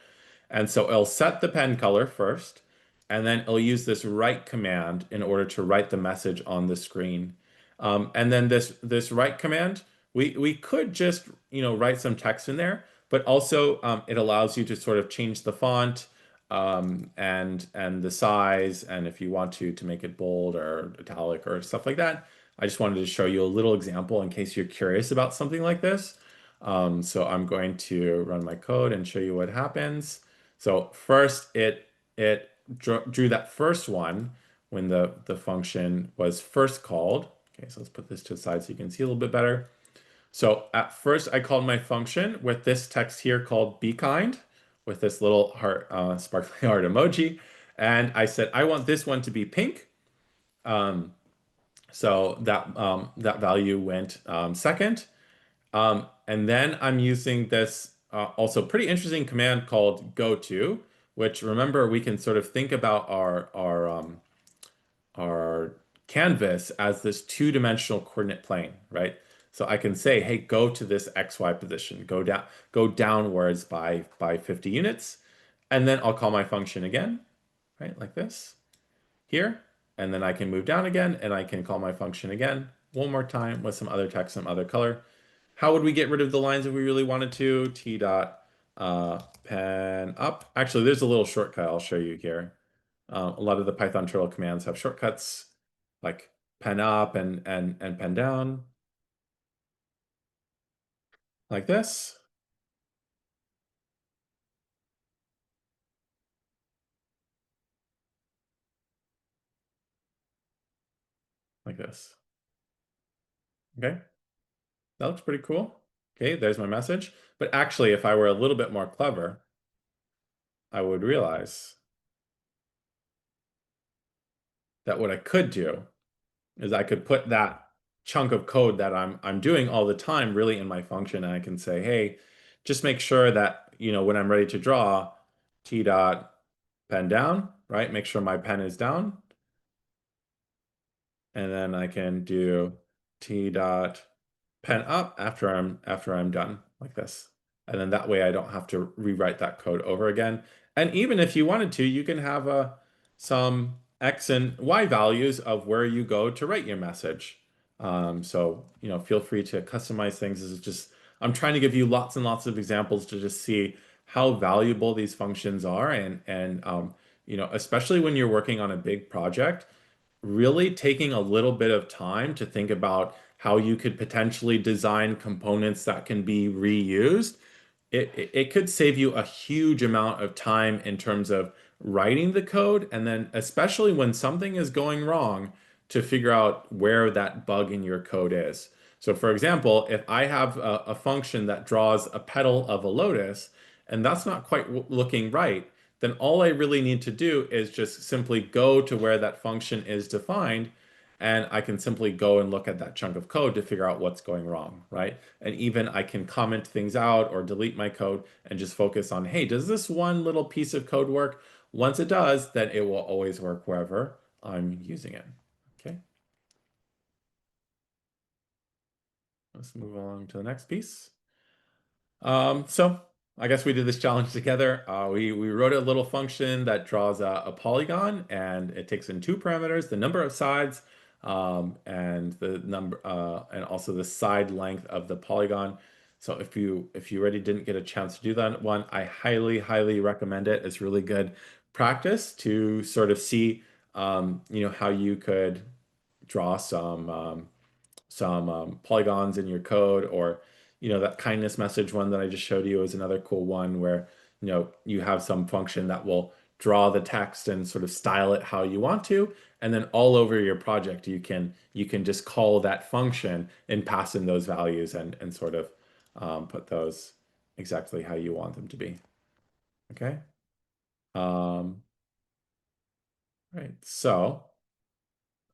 And so it'll set the pen color first, and then it'll use this write command in order to write the message on the screen. And then this write command, we could just write some text in there, but also it allows you to sort of change the font and the size, and if you want to make it bold or italic or stuff like that. I just wanted to show you a little example in case you're curious about something like this. So I'm going to run my code and show you what happens. So first it drew that first one when the function was first called. Okay, so let's put this to the side so you can see a little bit better. So at first I called my function with this text here called be kind, with this little heart, sparkly heart emoji. And I said, I want this one to be pink. So that value went second. And then I'm using this also pretty interesting command called go to, which remember we can sort of think about our canvas as this two-dimensional coordinate plane, right? So I can say, hey, go to this XY position, go downwards by 50 units, and then I'll call my function again, right? Like this here. And then I can move down again and I can call my function again one more time with some other text, some other color. How would we get rid of the lines if we really wanted to? T dot pen up. Actually, there's a little shortcut I'll show you here. A lot of the Python turtle commands have shortcuts like pen up and pen down. Like this. Like this. Okay. That looks pretty cool. Okay, there's my message. But actually, if I were a little bit more clever, I would realize that what I could do is I could put that chunk of code that I'm doing all the time really in my function, and I can say, hey, just make sure that, when I'm ready to draw, T dot pen down, right? Make sure my pen is down. And then I can do T dot pen up after I'm done, like this. And then that way I don't have to rewrite that code over again. And even if you wanted to, you can have some X and Y values of where you go to write your message. So, feel free to customize things. This is just, I'm trying to give you lots and lots of examples to just see how valuable these functions are. And especially when you're working on a big project, really taking a little bit of time to think about how you could potentially design components that can be reused, it could save you a huge amount of time in terms of writing the code, and then especially when something is going wrong, to figure out where that bug in your code is. So for example, if I have a function that draws a petal of a lotus, and that's not quite looking right, then all I really need to do is just simply go to where that function is defined, and I can simply go and look at that chunk of code to figure out what's going wrong, right? And even I can comment things out or delete my code and just focus on, hey, does this one little piece of code work? Once it does, then it will always work wherever I'm using it, okay? Let's move along to the next piece. So I guess we did this challenge together. We wrote a little function that draws a polygon, and it takes in two parameters: the number of sides and the number and also the side length of the polygon. So if you already didn't get a chance to do that one, I highly recommend it. It's really good practice to sort of see how you could draw some polygons in your code, or that kindness message one that I just showed you is another cool one where you have some function that will draw the text and sort of style it how you want to, and then all over your project you can just call that function and pass in those values and sort of put those exactly how you want them to be. Okay. Right. So,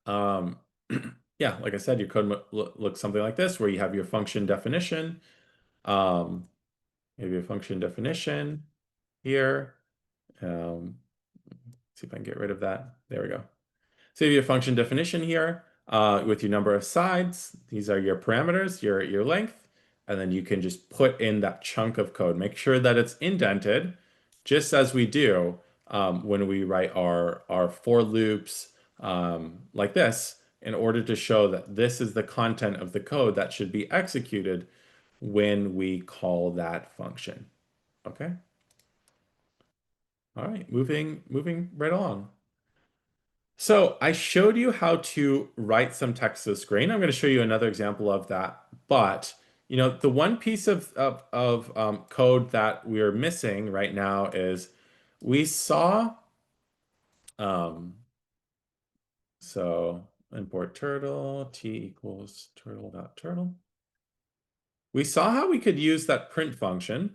yeah, like I said, your code looks something like this, where you have your function definition. You have your function definition here. See if I can get rid of that. There we go. So you have your function definition here with your number of sides. These are your parameters, your length, and then you can just put in that chunk of code. Make sure that it's indented, just as we do when we write our for loops like this, in order to show that this is the content of the code that should be executed when we call that function. Okay. All right, moving right along. So I showed you how to write some text to the screen. I'm going to show you another example of that. But the one piece of code that we're missing right now is we saw. So import turtle, t equals turtle.turtle. We saw how we could use that print function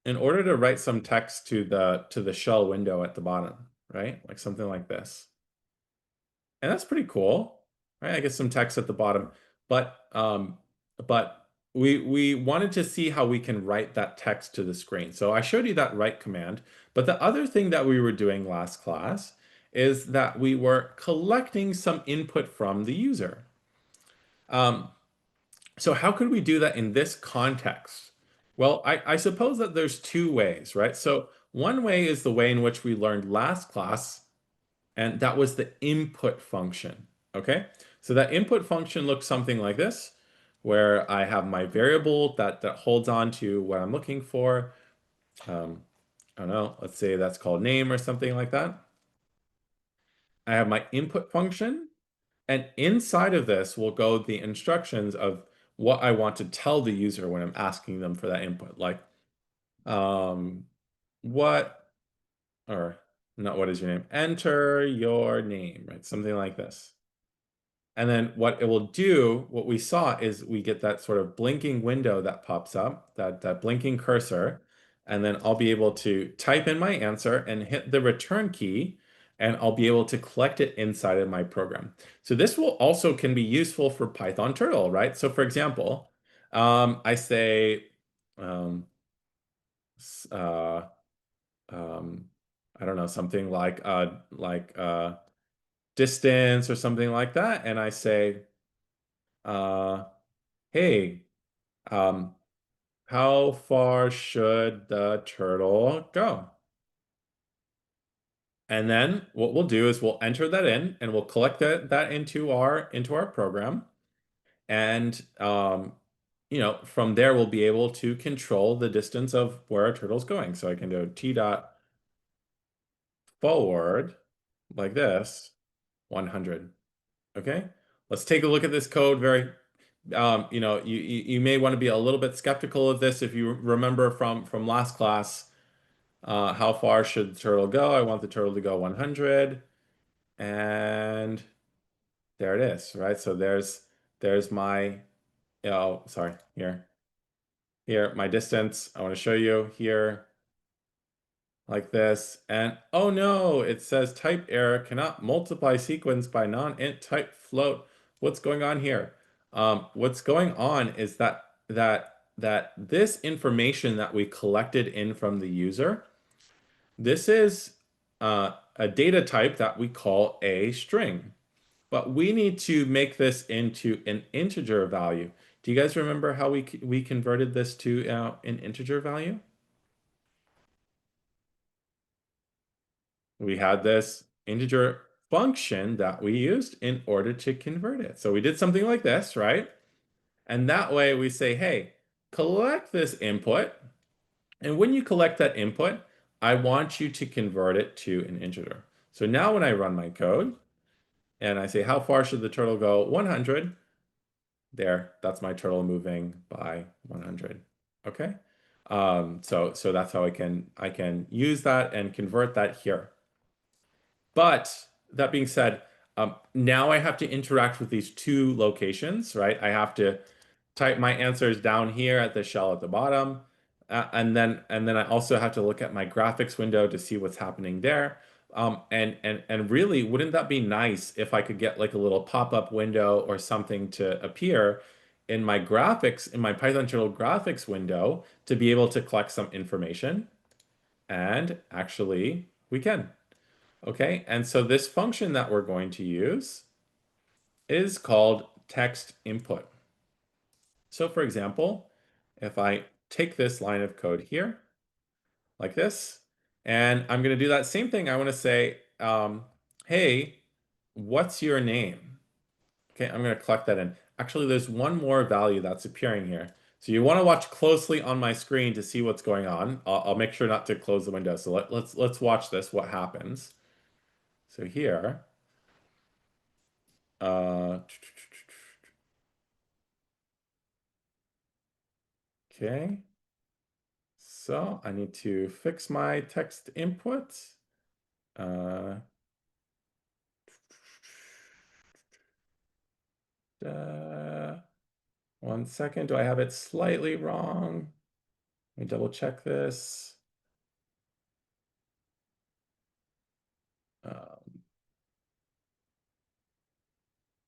in order to write some text to the shell window at the bottom, right? Like something like this. And that's pretty cool, right? I get some text at the bottom, but we wanted to see how we can write that text to the screen. So I showed you that write command, but the other thing that we were doing last class is that we were collecting some input from the user. So how could we do that in this context? Well, I suppose that there's two ways, right? So one way is the way in which we learned last class, and that was the input function, okay? So that input function looks something like this, where I have my variable that holds on to what I'm looking for. I don't know, let's say that's called name or something like that. I have my input function, and inside of this will go the instructions of what I want to tell the user when I'm asking them for that input. Like, what, or not what is your name? Enter your name, right? Something like this. And then what it will do, what we saw is we get that sort of blinking window that pops up, that blinking cursor, and then I'll be able to type in my answer and hit the return key, and I'll be able to collect it inside of my program. So this will also can be useful for Python Turtle, right? So for example, I say, I don't know, something like distance or something like that, and I say, hey, how far should the turtle go? And then what we'll do is we'll enter that in, and we'll collect that into our program. And from there we'll be able to control the distance of where our turtle's going. So I can do t dot forward like this, 100. Okay, let's take a look at this code. Very you may want to be a little bit skeptical of this if you remember from last class. How far should the turtle go? I want the turtle to go 100, and there it is, right? So there's my, sorry, here my distance. I want to show you here like this, and oh no, it says type error, cannot multiply sequence by non-int type float. What's going on here? What's going on is that this information that we collected in from the user, this is a data type that we call a string, but we need to make this into an integer value. Do you guys remember how we converted this to an integer value? We had this integer function that we used in order to convert it. So we did something like this, right? And that way we say, hey, collect this input. And when you collect that input, I want you to convert it to an integer. So now when I run my code and I say, how far should the turtle go? 100. There, that's my turtle moving by 100. Okay. So that's how I can use that and convert that here. But that being said, now I have to interact with these two locations, right? I have to type my answers down here at the shell at the bottom, and then I also have to look at my graphics window to see what's happening there. And really, wouldn't that be nice if I could get like a little pop-up window or something to appear in my graphics, in my Python tutorial graphics window, to be able to collect some information? And actually, we can. Okay, and so this function that we're going to use is called text input. So for example, if I take this line of code here, like this, and I'm going to do that same thing. I want to say, hey, what's your name? Okay, I'm going to collect that in. Actually, there's one more value that's appearing here. So you want to watch closely on my screen to see what's going on. I'll make sure not to close the window. So let's watch this, what happens. So here, okay. So I need to fix my text input. One second, do I have it slightly wrong? Let me double check this.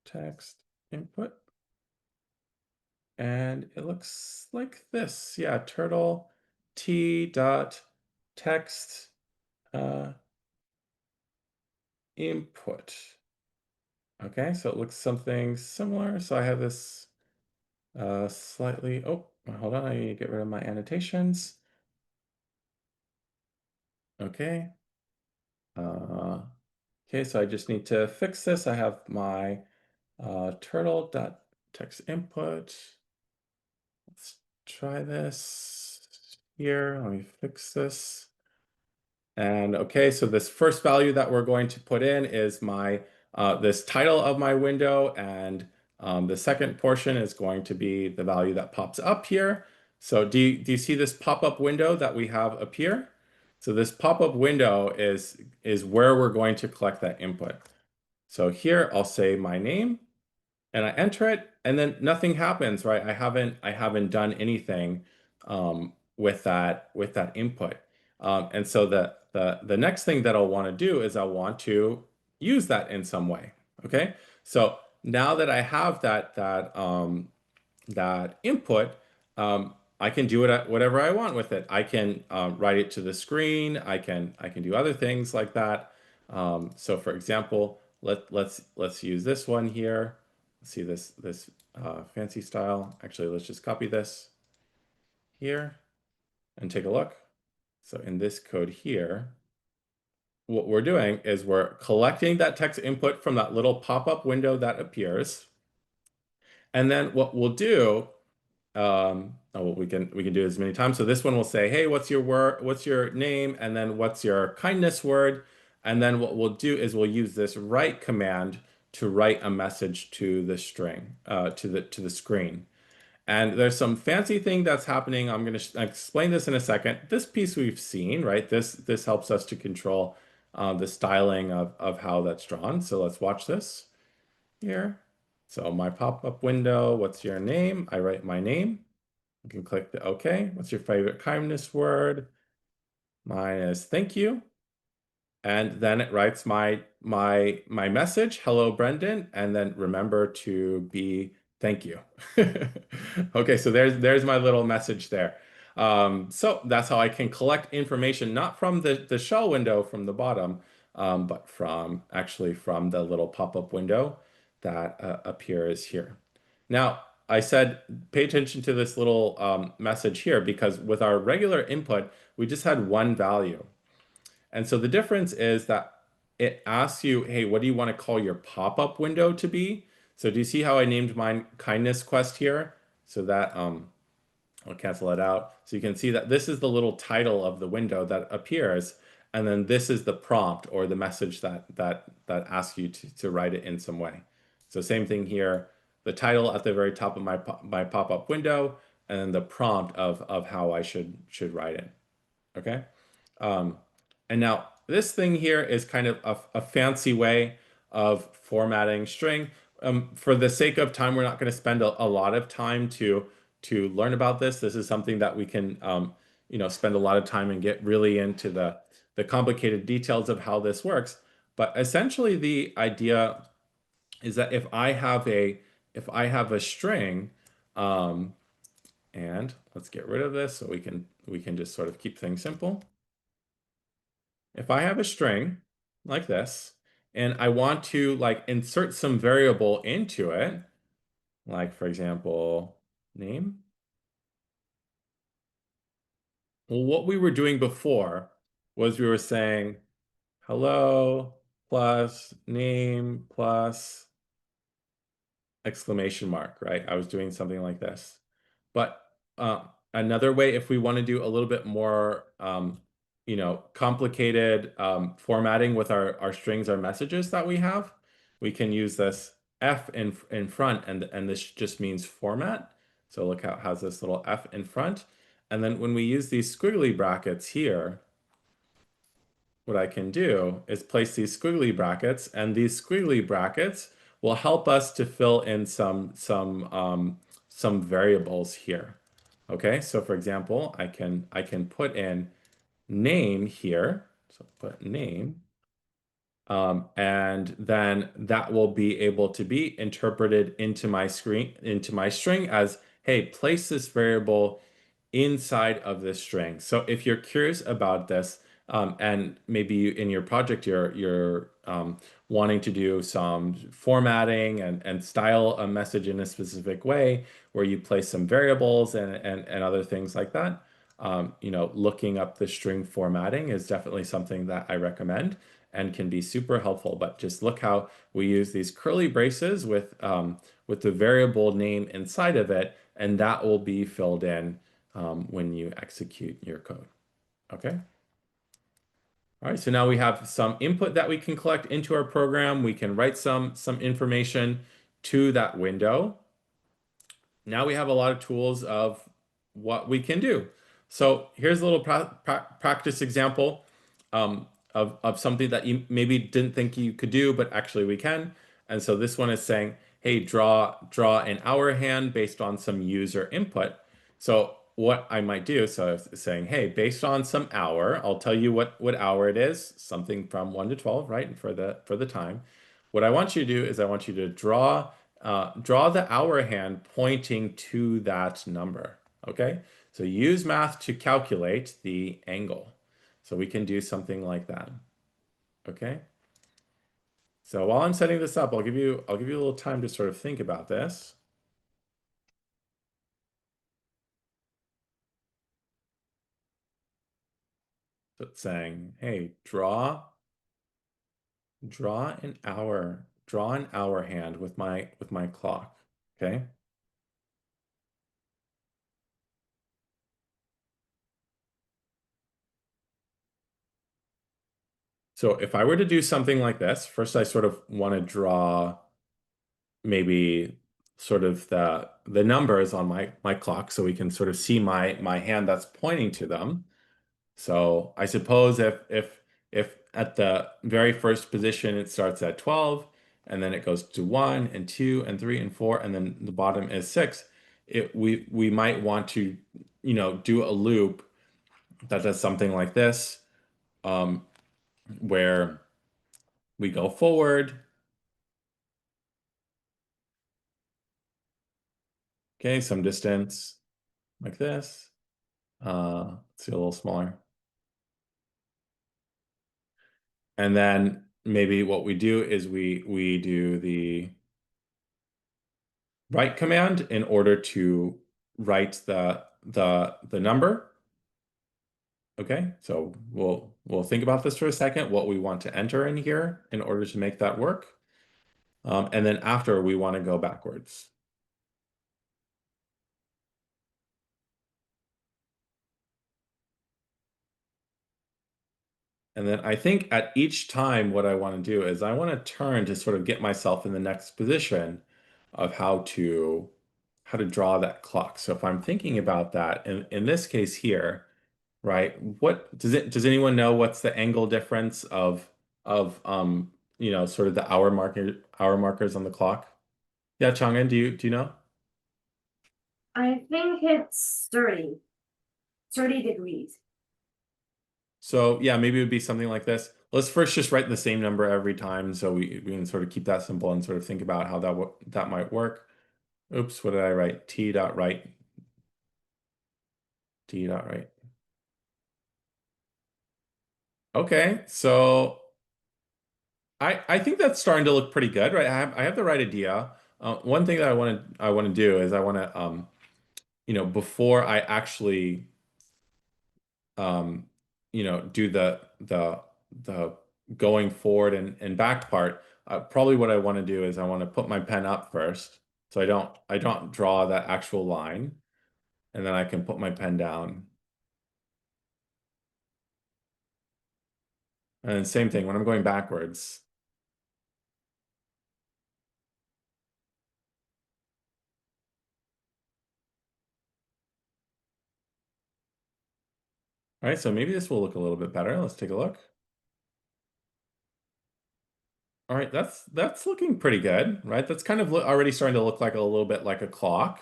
Text input. And it looks like this. Yeah, turtle t dot text input. Okay, so it looks something similar. So I have this slightly, oh, hold on, I need to get rid of my annotations. Okay. Okay, so I just need to fix this. I have my turtle dot text input. Let's try this here. Let me fix this. And okay, so this first value that we're going to put in is my this title of my window, and the second portion is going to be the value that pops up here. So do you see this pop-up window that we have up here? So this pop-up window is where we're going to collect that input. So here I'll say my name, and I enter it, and then nothing happens, right? I haven't done anything with that input. And so the next thing that I'll want to do is I want to use that in some way. Okay, so now that I have that input, I can do whatever I want with it. I can write it to the screen. I can do other things like that. So for example, let's use this one here. Let's see this fancy style. Actually, let's just copy this here and take a look. So in this code here, what we're doing is we're collecting that text input from that little pop-up window that appears. And then what we'll do, well, we can do it as many times. So this one will say, hey, what's your word? What's your name? And then what's your kindness word? And then what we'll do is we'll use this write command to write a message to the string, to the screen. And there's some fancy thing that's happening. I'm going to explain this in a second. This piece we've seen, right? This helps us to control the styling of how that's drawn. So let's watch this here. So my pop-up window, what's your name? I write my name. You can click the OK. What's your favorite kindness word? Mine is thank you. And then it writes my message, hello, Brendan, and then remember to be thank you. Okay, so there's my little message there. So that's how I can collect information, not from the shell window from the bottom, but actually from the little pop-up window that appears here. Now, I said pay attention to this little message here, because with our regular input, we just had one value. And so the difference is that it asks you, hey, what do you want to call your pop-up window to be? So do you see how I named mine kindness quest here? So that, I'll cancel it out. So you can see that this is the little title of the window that appears. And then this is the prompt or the message that asks you to write it in some way. So same thing here, the title at the very top of my pop-up window, and then the prompt of how I should write it. Okay. And now this thing here is kind of a fancy way of formatting string. For the sake of time, we're not going to spend a lot of time to learn about this. This is something that we can spend a lot of time and get really into the the complicated details of how this works. But essentially the idea is that if I have a string, and let's get rid of this so we can just sort of keep things simple. If I have a string like this, and I want to like insert some variable into it, like for example, name. Well, what we were doing before was we were saying hello plus name plus exclamation mark, right? I was doing something like this. But another way, if we want to do a little bit more, complicated formatting with our strings, our messages that we have, we can use this F in front, and this just means format. So look how it has this little F in front. And then when we use these squiggly brackets here, what I can do is place these squiggly brackets, and these squiggly brackets will help us to fill in some variables here. Okay, so for example, I can put in name here. So put name, and then that will be able to be interpreted into my string as, hey, place this variable inside of this string. So if you're curious about this, and maybe in your project you're wanting to do some formatting and style a message in a specific way where you place some variables and other things like that, looking up the string formatting is definitely something that I recommend and can be super helpful. But just look how we use these curly braces with the variable name inside of it, and that will be filled in when you execute your code. Okay. All right, so now we have some input that we can collect into our program. We can write some information to that window. Now we have a lot of tools of what we can do. So here's a little practice example of something that you maybe didn't think you could do, but actually we can. And so this one is saying, hey, draw an hour hand based on some user input. So what I might do, so it's saying, hey, based on some hour, I'll tell you what hour it is, something from 1 to 12, right, for the time. What I want you to do is I want you to draw the hour hand pointing to that number, okay? So use math to calculate the angle. So we can do something like that, okay? So while I'm setting this up, I'll give you a little time to sort of think about this. So it's saying, hey, draw an hour hand with my clock, okay? So if I were to do something like this, first I sort of want to draw maybe sort of the numbers on my clock so we can sort of see my hand that's pointing to them. So I suppose if at the very first position it starts at 12 and then it goes to 1 and 2 and 3 and 4 and then the bottom is 6, we might want to do a loop that does something like this, where we go forward. Okay, some distance like this. Let's see, a little smaller. And then maybe what we do is we do the write command in order to write the number. Okay, so we'll think about this for a second, what we want to enter in here in order to make that work. And then after we want to go backwards. And then I think at each time what I want to do is I want to turn to sort of get myself in the next position of how to draw that clock. So if I'm thinking about that, in this case here, right, what does anyone know what's the angle difference of sort of the hour markers on the clock? Yeah, Chang'en, do you know? I think it's 30 degrees. So yeah, maybe it would be something like this. Let's first just write the same number every time so we can sort of keep that simple and sort of think about how that might work. Oops, what did I write? T dot right. T dot right. Okay, so I think that's starting to look pretty good, right? I have the right idea. One thing that I want to do is I want to before I actually do the going forward and back part, probably what I want to do is I want to put my pen up first, so I don't draw that actual line, and then I can put my pen down. And then same thing when I'm going backwards. All right, so maybe this will look a little bit better. Let's take a look. All right, that's looking pretty good, right? That's kind of already starting to look like a little bit like a clock.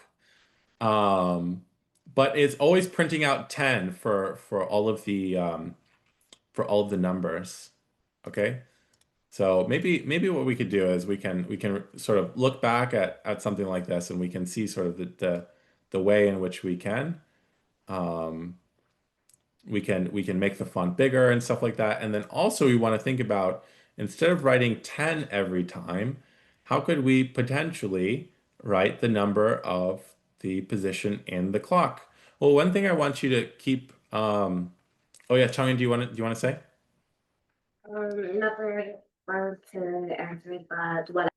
Um, but it's always printing out 10 for all of the numbers. Okay. So maybe what we could do is we can sort of look back at something like this and we can see sort of the way in which um, we can make the font bigger and stuff like that. And then also we want to think about, instead of writing 10 every time, how could we potentially write the number of the position in the clock? Well, one thing I want you to keep, oh yeah, Changin, do you want to say? Not very well to answer it, but what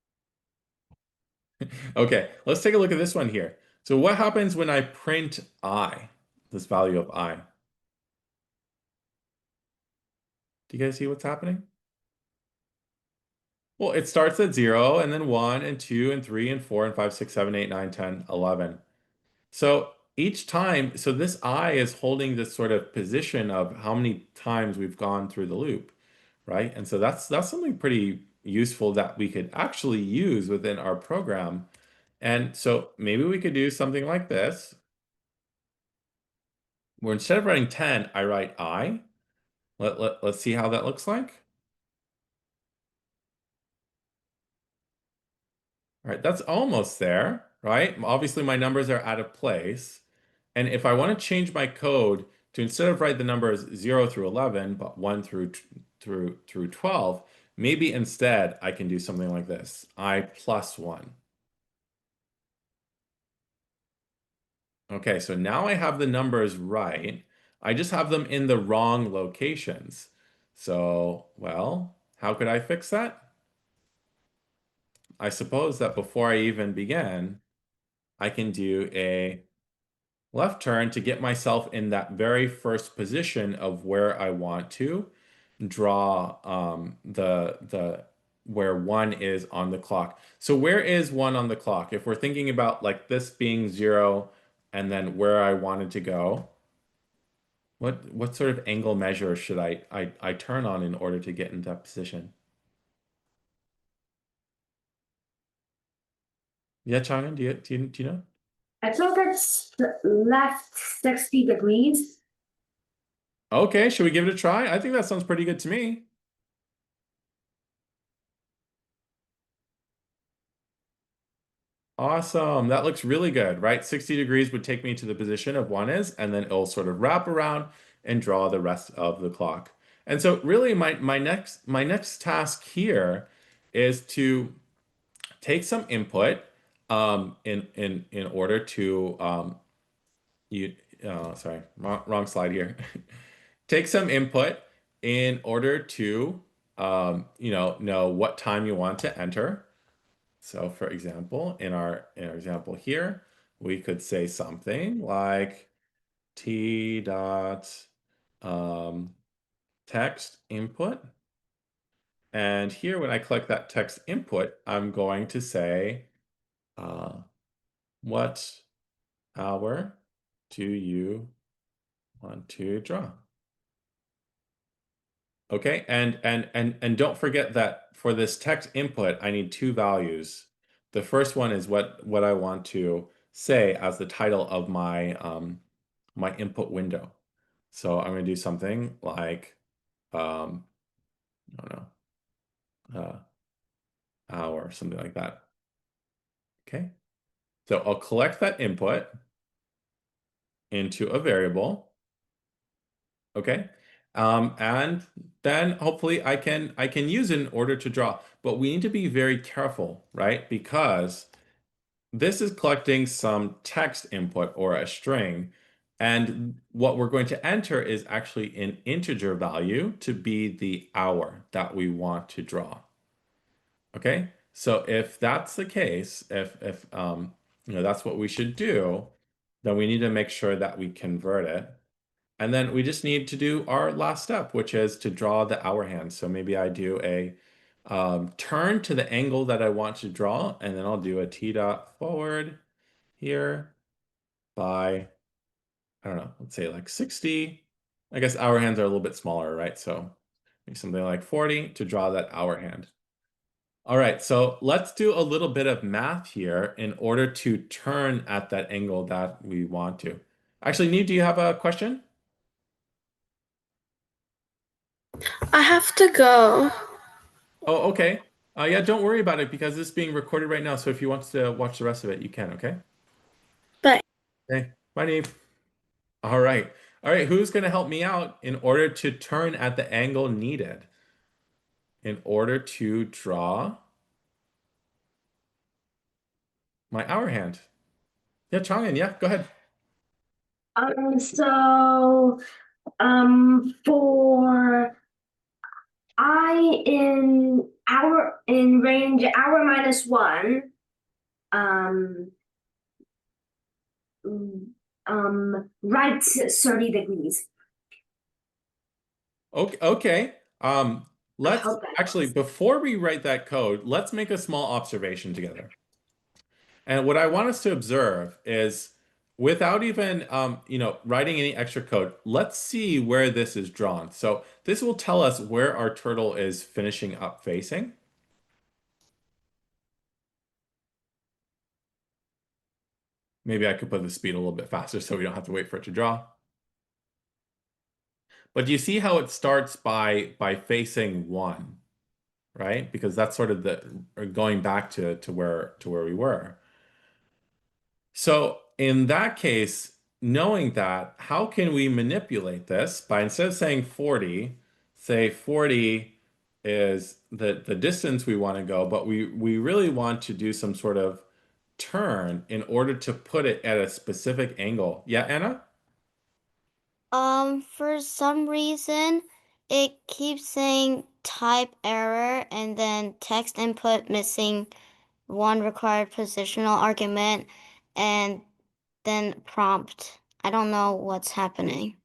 Okay, let's take a look at this one here. So what happens when I print I, this value of I? Do you guys see what's happening? Well, it starts at 0 and then 1 and 2 and 3 and 4 and 5, 6, 7, 8, 9, 10, 11. So each time, so this I is holding this sort of position of how many times we've gone through the loop, right? And so that's something pretty useful that we could actually use within our program. And so maybe we could do something like this, where instead of writing 10, I write I. Let's see how that looks like. All right, that's almost there, right? Obviously, my numbers are out of place. And if I want to change my code to, instead of write the numbers 0 through 11, but 1 through 12, maybe instead I can do something like this, I plus 1. Okay, so now I have the numbers right. I just have them in the wrong locations. So, well, how could I fix that? I suppose that before I even begin, I can do a left turn to get myself in that very first position of where I want to draw the where 1 is on the clock. So where is 1 on the clock? If we're thinking about like this being 0 and then where I wanted to go, what sort of angle measure should I turn on in order to get into that position? Yeah, Chang'an, do you know? I thought that's left 60 degrees. Okay, should we give it a try? I think that sounds pretty good to me. Awesome. That looks really good, right? 60 degrees would take me to the position of 1 is, and then it'll sort of wrap around and draw the rest of the clock. And so really my next task here is to take some input in order to sorry, wrong slide here. Take some input in order to know what time you want to enter. So for example, in our example here, we could say something like t dot text input. And here, when I click that text input, I'm going to say, what hour do you want to draw? Okay, and don't forget that for this text input, I need 2 values. The first one is what I want to say as the title of my my input window. So I'm going to do something like, I don't know, hour, something like that. Okay. So I'll collect that input into a variable. Okay. And then hopefully I can use it in order to draw. But we need to be very careful, right? Because this is collecting some text input or a string. And what we're going to enter is actually an integer value to be the hour that we want to draw. Okay, so if that's the case, if that's what we should do, then we need to make sure that we convert it. And then we just need to do our last step, which is to draw the hour hand. So maybe I do a turn to the angle that I want to draw, and then I'll do a t dot forward here by, I don't know, let's say like 60. I guess hour hands are a little bit smaller, right? So maybe something like 40 to draw that hour hand. All right, so let's do a little bit of math here in order to turn at that angle that we want to. Actually, Neve, do you have a question? I have to go. Oh, okay. Yeah, don't worry about it because it's being recorded right now. So if you want to watch the rest of it, you can, okay? Bye. Okay, bye, Neve. All right. All right, who's going to help me out in order to turn at the angle needed in order to draw my hour hand? Yeah, Chang'an, yeah, go ahead. So, for I in range hour minus 1, right 30 degrees. Okay, okay. Let's hope that actually, helps. before we write that code, let's make a small observation together. And what I want us to observe is, without even writing any extra code, let's see where this is drawn. So this will tell us where our turtle is finishing up facing. Maybe I could put the speed a little bit faster so we don't have to wait for it to draw. But do you see how it starts by facing 1, right? Because that's sort of the going back to where we were. So in that case, knowing that, how can we manipulate this by, instead of saying 40, say 40 is the distance we want to go, but we really want to do some sort of turn in order to put it at a specific angle. Yeah, Anna? For some reason, it keeps saying type error and then text input missing one required positional argument and then prompt. I don't know what's happening.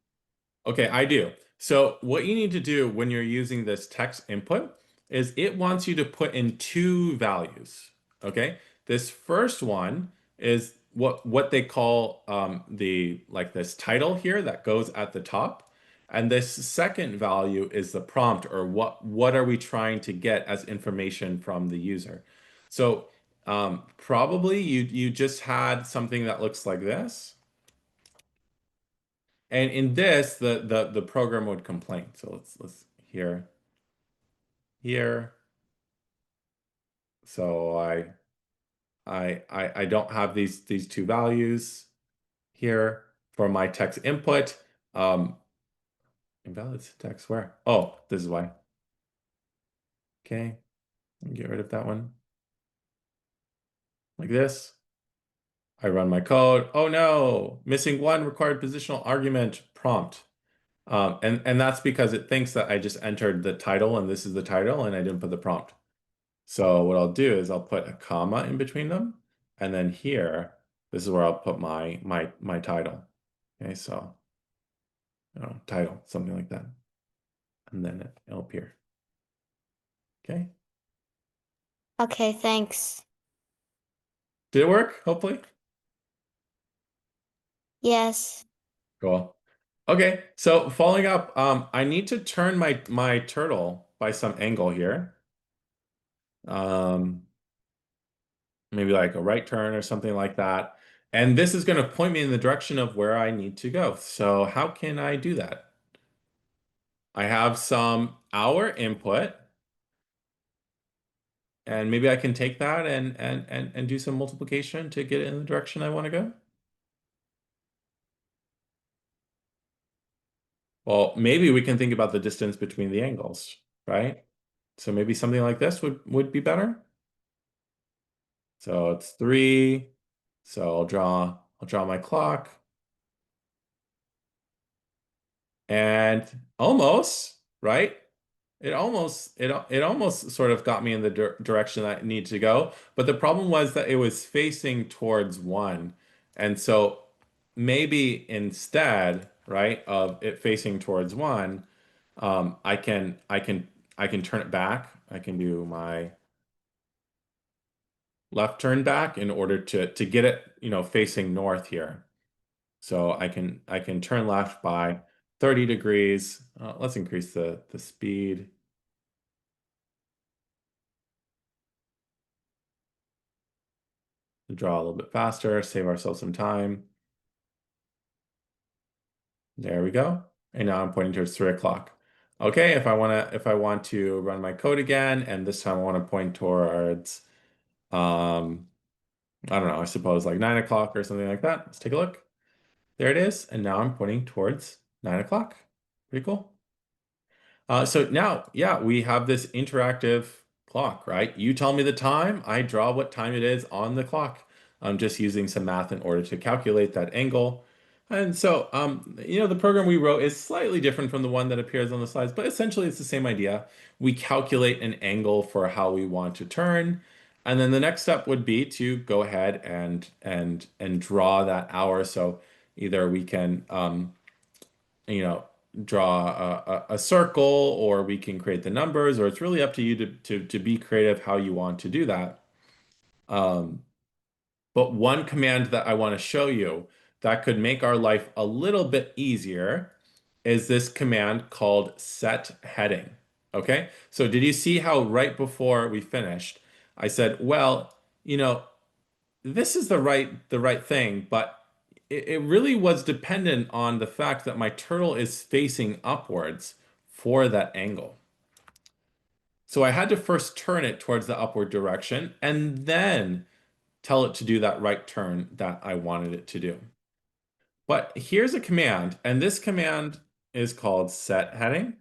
Okay, I do. So what you need to do when you're using this text input is it wants you to put in 2 values. Okay, this first one is what they call this title here that goes at the top, and this second value is the prompt, or what are we trying to get as information from the user. So probably you just had something that looks like this. And in this, the program would complain. So let's here. So I don't have these 2 values here for my text input. Invalid syntax where? Oh, this is why. Okay, get rid of that one. Like this. I run my code. Oh no, missing 1 required positional argument prompt. And that's because it thinks that I just entered the title and this is the title and I didn't put the prompt. So what I'll do is I'll put a comma in between them, and then here, this is where I'll put my title. Okay, so title, something like that, and then it'll appear. Okay. Okay, thanks. Did it work? Hopefully. Yes. Cool. Okay, so following up, I need to turn my turtle by some angle here. Maybe like a right turn or something like that. And this is going to point me in the direction of where I need to go. So how can I do that? I have some hour input, and maybe I can take that and do some multiplication to get it in the direction I want to go. Well, maybe we can think about the distance between the angles, right? So maybe something like this would be better. So it's 3. So I'll draw my clock. And almost, right? It almost sort of got me in the direction I need to go, but the problem was that it was facing towards 1. And so maybe instead, right, of it facing towards 1, I can turn it back. I can do my left turn back in order to get it, facing north here. So I can turn left by 30 degrees. Let's increase the speed. Draw a little bit faster, save ourselves some time. There we go. And now I'm pointing towards 3 o'clock. Okay, if I want to run my code again, and this time I want to point towards I don't know, I suppose like 9 o'clock or something like that. Let's take a look. There it is. And now I'm pointing towards 9 o'clock. Pretty cool. So now, yeah, we have this interactive clock, right? You tell me the time, I draw what time it is on the clock. I'm just using some math in order to calculate that angle. And so, the program we wrote is slightly different from the one that appears on the slides, but essentially it's the same idea. We calculate an angle for how we want to turn. And then the next step would be to go ahead and draw that hour. So either we can, draw a circle, or we can create the numbers, or it's really up to you to be creative how you want to do that. But one command that I want to show you that could make our life a little bit easier is this command called set heading. Okay, so did you see how right before we finished, I said, well, this is the right thing, but it really was dependent on the fact that my turtle is facing upwards for that angle. So I had to first turn it towards the upward direction and then tell it to do that right turn that I wanted it to do. But here's a command, and this command is called set heading.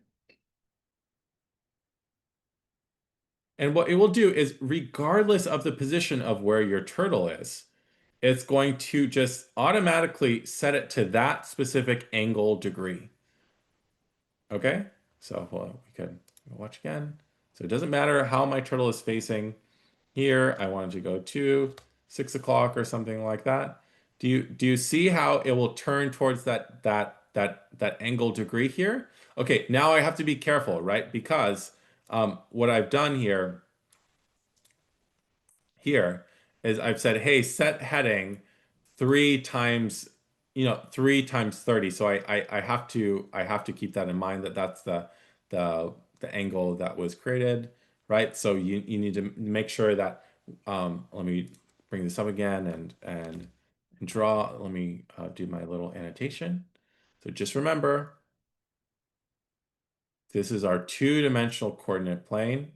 And what it will do is, regardless of the position of where your turtle is, it's going to just automatically set it to that specific angle degree. Okay, so we could watch again. So it doesn't matter how my turtle is facing. Here, I wanted to go to 6 o'clock or something like that. Do you see how it will turn towards that angle degree here? Okay, now I have to be careful, right? Because what I've done here is I've said, hey, set heading 3 times 30. So I have to keep that in mind, that that's the angle that was created, right? So you need to make sure that let me bring this up again and draw. Let me do my little annotation. So just remember, this is our 2-dimensional coordinate plane.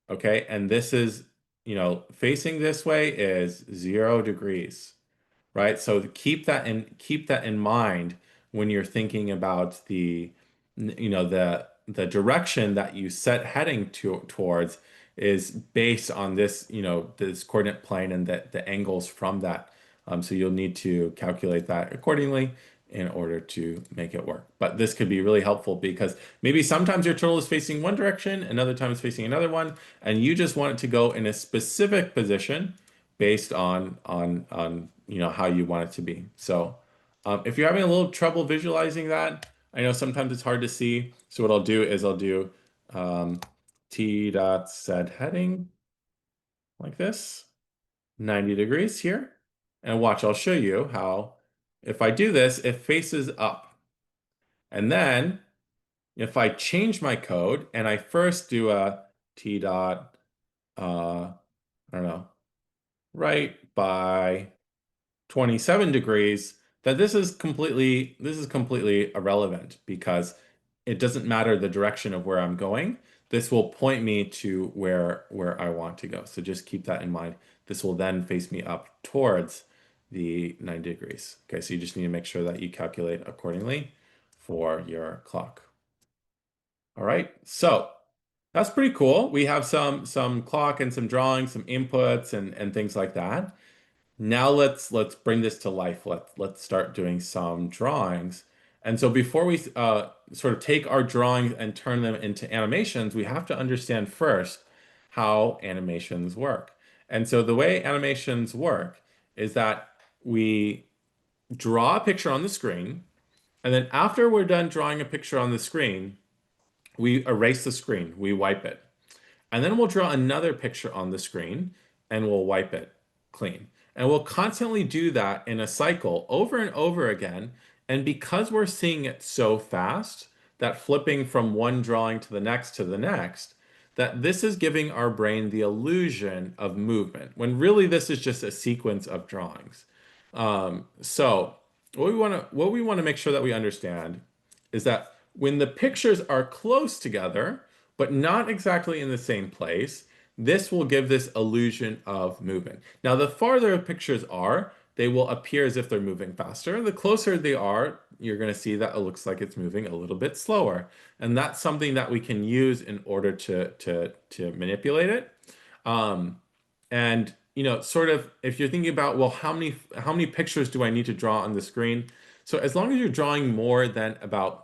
Okay, and this is, facing this way is 0 degrees, right? So keep that in mind when you're thinking about the direction that you set heading towards is based on this, this coordinate plane and the angles from that. So you'll need to calculate that accordingly in order to make it work. But this could be really helpful because maybe sometimes your turtle is facing one direction, another time it's facing another one, and you just want it to go in a specific position based on how you want it to be. So if you're having a little trouble visualizing that, I know sometimes it's hard to see. So what I'll do is I'll do t dot set heading like this, 90 degrees here. And watch, I'll show you how, if I do this, it faces up. And then if I change my code and I first do a t dot, I don't know, right by 27 degrees, that this is completely irrelevant because it doesn't matter the direction of where I'm going. This will point me to where I want to go. So just keep that in mind. This will then face me up towards the 90 degrees. Okay, so you just need to make sure that you calculate accordingly for your clock. All right, so that's pretty cool. We have some clock and some drawings, some inputs and things like that. Now let's bring this to life. Let's start doing some drawings. And so before we sort of take our drawings and turn them into animations, we have to understand first how animations work. And so the way animations work is that we draw a picture on the screen, and then after we're done drawing a picture on the screen, we erase the screen, we wipe it. And then we'll draw another picture on the screen and we'll wipe it clean. And we'll constantly do that in a cycle over and over again. And because we're seeing it so fast, that flipping from one drawing to the next, that this is giving our brain the illusion of movement, when really this is just a sequence of drawings. So what we want to make sure that we understand is that when the pictures are close together, but not exactly in the same place, this will give this illusion of movement. Now, the farther pictures are, they will appear as if they're moving faster. The closer they are, you're going to see that it looks like it's moving a little bit slower. And that's something that we can use in order to manipulate it. And sort of, if you're thinking about, well, how many pictures do I need to draw on the screen? So as long as you're drawing more than about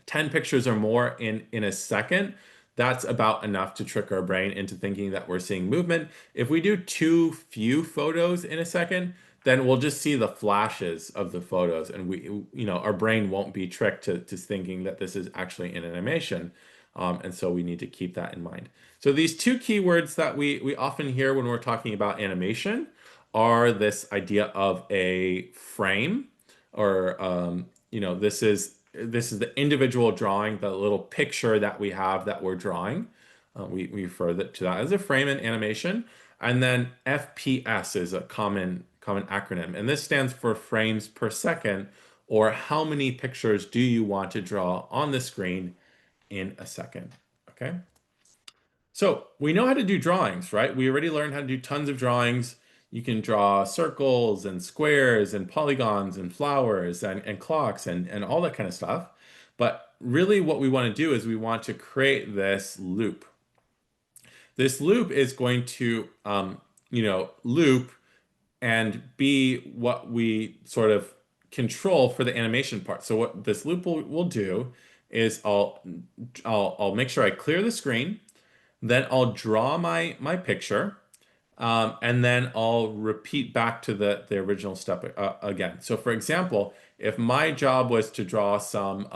10 pictures or more in a second, that's about enough to trick our brain into thinking that we're seeing movement. If we do too few photos in a second, then we'll just see the flashes of the photos, and our brain won't be tricked to thinking that this is actually an animation. And so we need to keep that in mind. So these two keywords that we often hear when we're talking about animation are this idea of a frame, or this is the individual drawing, the little picture that we have that we're drawing. We refer to that as a frame in animation. And then FPS is a common acronym. And this stands for frames per second, or how many pictures do you want to draw on the screen in a second, okay? So we know how to do drawings, right? We already learned how to do tons of drawings. You can draw circles and squares and polygons and flowers and clocks and all that kind of stuff. But really what we want to do is we want to create this loop. This loop is going to, loop and be what we sort of control for the animation part. So what this loop will do is I'll make sure I clear the screen, then I'll draw my picture, and then I'll repeat back to the original step again. So for example, if my job was to draw some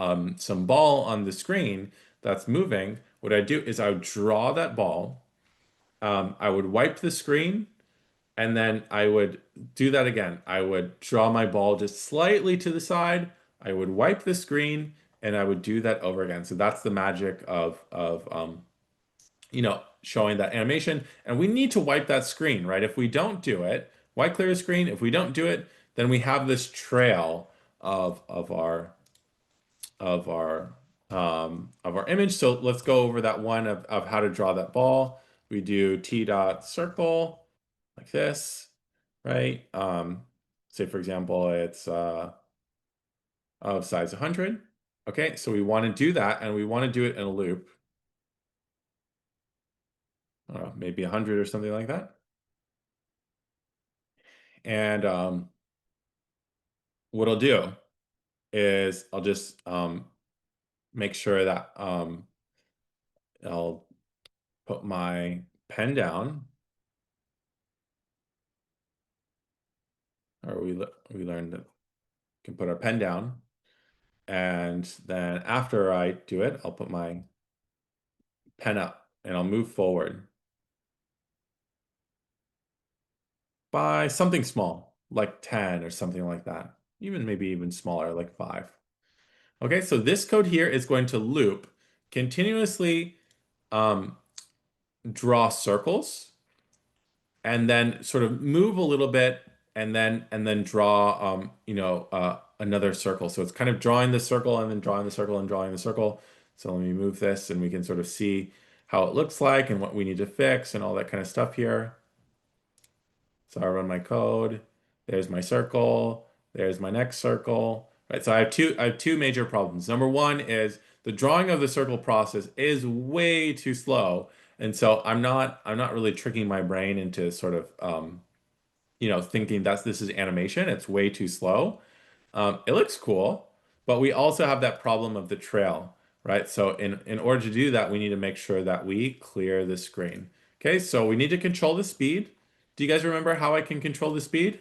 ball on the screen that's moving, what I do is I would draw that ball, I would wipe the screen, and then I would do that again. I would draw my ball just slightly to the side, I would wipe the screen, and I would do that over again. So that's the magic of showing that animation. And we need to wipe that screen, right? If we don't do it, why clear the screen? If we don't do it, then we have this trail of our image. So let's go over that one of how to draw that ball. We do t dot circle like this, right? Say for example, it's of size 100. Okay, so we want to do that, and we want to do it in a loop. Maybe 100 or something like that. And what I'll do is I'll just make sure that I'll put my pen down. Or we learned that we can put our pen down. And then after I do it, I'll put my pen up and I'll move forward by something small, like 10 or something like that. Maybe even smaller, like 5. Okay, so this code here is going to loop, continuously draw circles, and then sort of move a little bit and then draw, another circle. So it's kind of drawing the circle and then drawing the circle and drawing the circle. So let me move this and we can sort of see how it looks like and what we need to fix and all that kind of stuff here. So I run my code. There's my circle. There's my next circle. Right. So I have two major problems. Number one is the drawing of the circle process is way too slow. And so I'm not really tricking my brain into sort of thinking this is animation. It's way too slow. It looks cool, but we also have that problem of the trail, right? So in order to do that, we need to make sure that we clear the screen. Okay, so we need to control the speed. Do you guys remember how I can control the speed?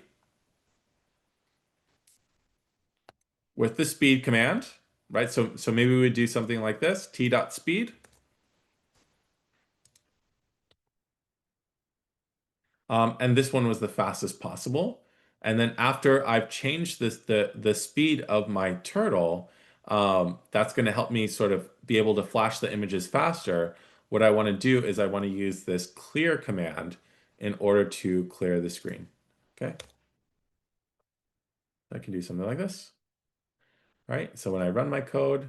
With the speed command, right? So maybe we would do something like this, t.speed. And this one was the fastest possible. And then after I've changed the speed of my turtle, that's going to help me sort of be able to flash the images faster. What I want to do is I want to use this clear command in order to clear the screen. Okay. I can do something like this. All right. So when I run my code,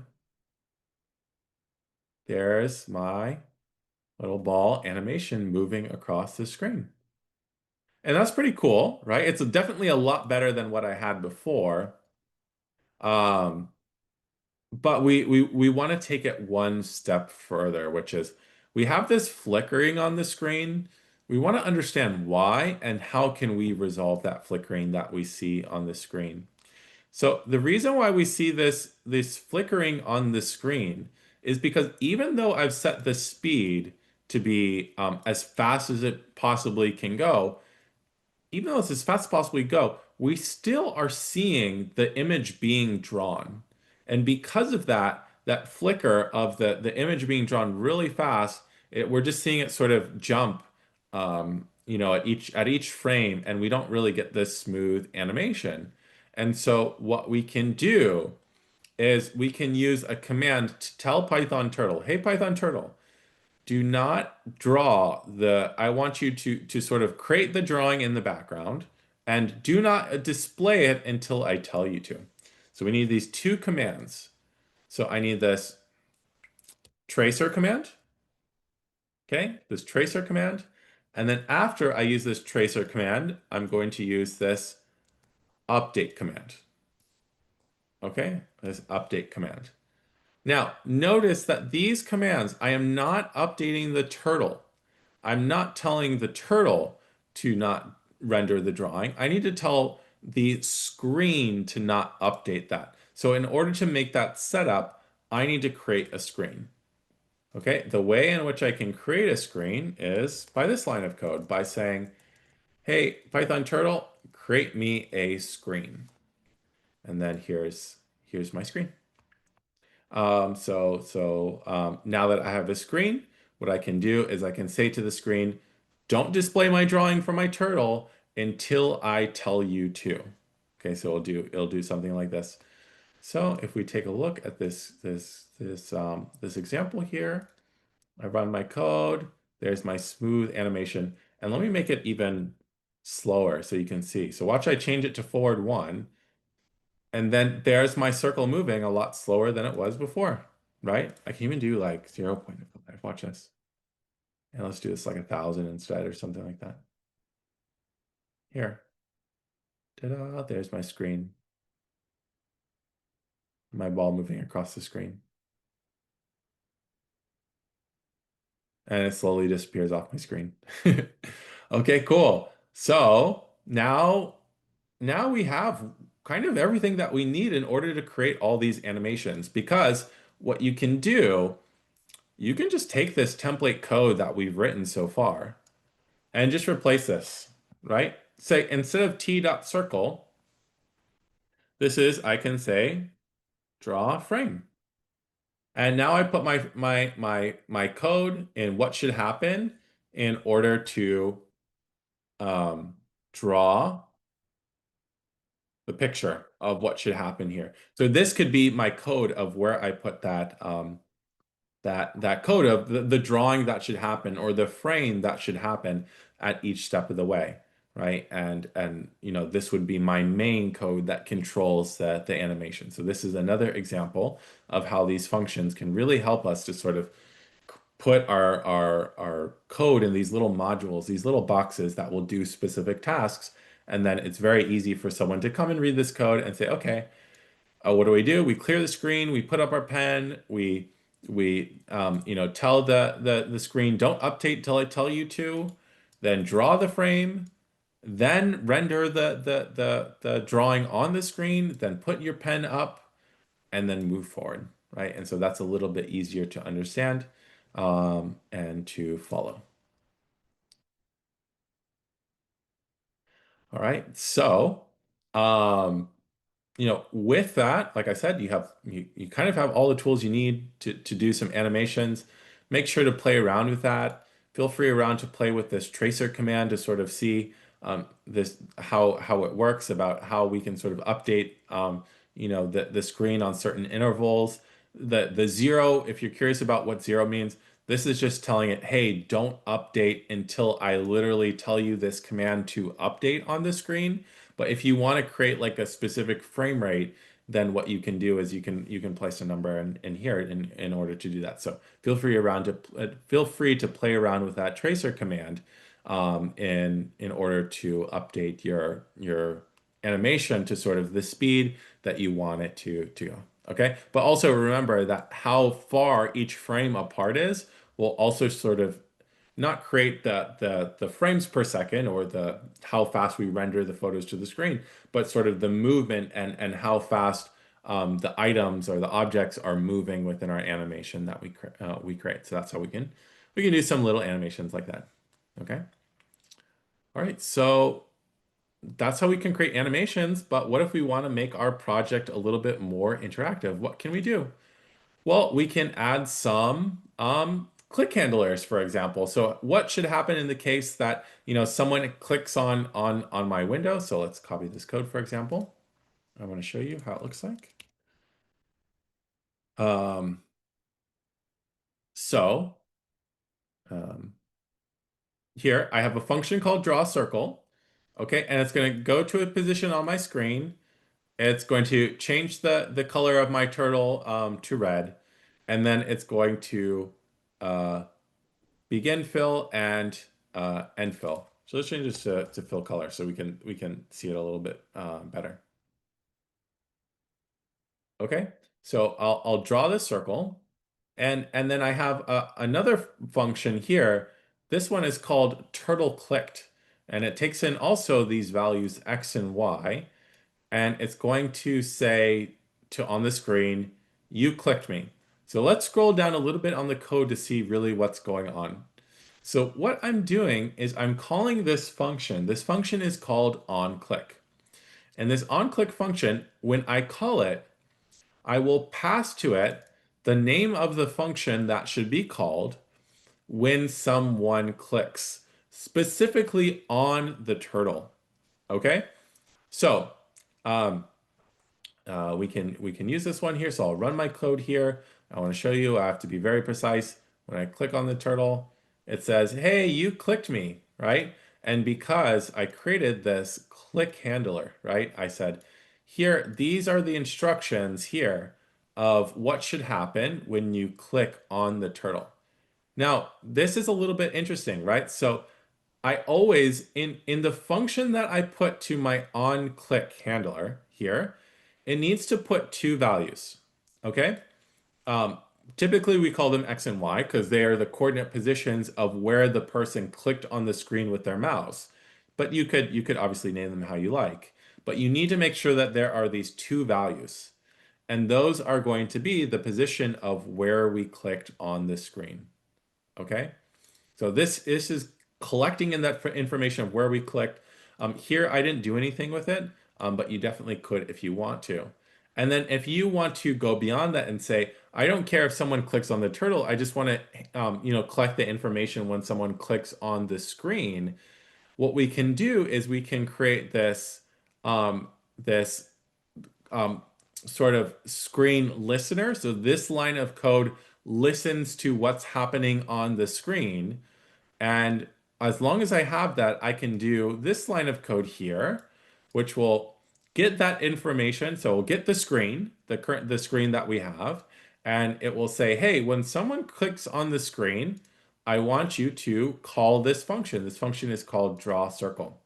there's my little ball animation moving across the screen. And that's pretty cool, right? It's definitely a lot better than what I had before. But we want to take it one step further, which is we have this flickering on the screen. We want to understand why and how can we resolve that flickering that we see on the screen. So the reason why we see this flickering on the screen is because even though I've set the speed to be as fast as it possibly can go, even though it's as fast as possibly go, we still are seeing the image being drawn. And because of that, that flicker of the image being drawn really fast, we're just seeing it sort of jump, at each frame, and we don't really get this smooth animation. And so what we can do is we can use a command to tell Python Turtle, hey, Python Turtle, do not draw I want you to sort of create the drawing in the background and do not display it until I tell you to. So we need these two commands. So I need this tracer command. Okay, this tracer command. And then after I use this tracer command, I'm going to use this update command. Okay, this update command. Now, notice that these commands, I am not updating the turtle. I'm not telling the turtle to not render the drawing. I need to tell the screen to not update that. So in order to make that setup, I need to create a screen. Okay, the way in which I can create a screen is by this line of code, by saying, hey, Python Turtle, create me a screen. And then here's my screen. Now that I have a screen, what I can do is I can say to the screen, don't display my drawing for my turtle until I tell you to. Okay, so it'll do something like this. So if we take a look at this example here, I run my code, there's my smooth animation, and let me make it even slower so you can see. So watch I change it to forward 1. And then there's my circle moving a lot slower than it was before, right? I can even do like 0.5. Watch this. And let's do this like 1,000 instead or something like that. Here. Ta-da, there's my screen. My ball moving across the screen. And it slowly disappears off my screen. Okay, cool. So now we have kind of everything that we need in order to create all these animations, because what you can do, you can just take this template code that we've written so far and just replace this, right? Say instead of t.circle, I can say draw frame. And now I put my code in what should happen in order to draw the picture of what should happen here. So this could be my code of where I put that that code of the drawing that should happen or the frame that should happen at each step of the way, right? And you know, this would be my main code that controls the animation. So this is another example of how these functions can really help us to sort of put our code in these little modules, these little boxes that will do specific tasks. And then it's very easy for someone to come and read this code and say, okay, what do? We clear the screen, we put up our pen, we you know, tell the screen, don't update till I tell you to, then draw the frame, then render the drawing on the screen, then put your pen up, and then move forward, right? And so that's a little bit easier to understand and to follow. All right, so you know, with that, like I said, you kind of have all the tools you need to do some animations. Make sure to play around with that. Feel free around to play with this tracer command to sort of see this how it works, about how we can sort of update you know, the screen on certain intervals. The zero, if you're curious about what zero means, this is just telling it, hey, don't update until I literally tell you this command to update on the screen. But if you want to create like a specific frame rate, then what you can do is you can place a number in here in order to do that. So feel free to play around with that tracer command in order to update your animation to sort of the speed that you want it to go. Okay, but also remember that how far each frame apart is will also sort of not create the frames per second or the how fast we render the photos to the screen, but sort of the movement and how fast the items or the objects are moving within our animation that we create. So that's how we can do some little animations like that. Okay. All right. So that's how we can create animations. But what if we want to make our project a little bit more interactive? What can we do? Well, we can add some click handlers, for example. So what should happen in the case that, you know, someone clicks on my window? So let's copy this code, for example. I want to show you how it looks like. So here I have a function called draw circle. Okay, and it's going to go to a position on my screen. It's going to change the color of my turtle to red, and then it's going to begin fill and end fill. So let's change this to fill color so we can see it a little bit better. Okay, so I'll draw this circle, and then I have another function here. This one is called turtle clicked, and it takes in also these values x and y, and it's going to say on the screen, you clicked me. So let's scroll down a little bit on the code to see really what's going on. So what I'm doing is I'm calling this function. This function is called onClick. And this onClick function, when I call it, I will pass to it the name of the function that should be called when someone clicks, specifically on the turtle. Okay? So we can use this one here. So I'll run my code here. I want to show you. I have to be very precise. When I click on the turtle, it says, hey, you clicked me, right? And because I created this click handler, right? I said, here, these are the instructions here of what should happen when you click on the turtle. Now, this is a little bit interesting, right? So I always, in the function that I put to my onClick handler here, it needs to put two values, okay? Typically, we call them x and y because they are the coordinate positions of where the person clicked on the screen with their mouse. But you could obviously name them how you like. But you need to make sure that there are these two values. And those are going to be the position of where we clicked on the screen, okay? So this is collecting in that information of where we clicked. Here, I didn't do anything with it, but you definitely could if you want to. And then if you want to go beyond that and say, I don't care if someone clicks on the turtle, I just want to you know, collect the information when someone clicks on the screen. What we can do is we can create this sort of screen listener. So this line of code listens to what's happening on the screen. And as long as I have that, I can do this line of code here, which will get that information. So we'll get the screen, the screen that we have, and it will say, hey, when someone clicks on the screen, I want you to call this function. This function is called draw circle.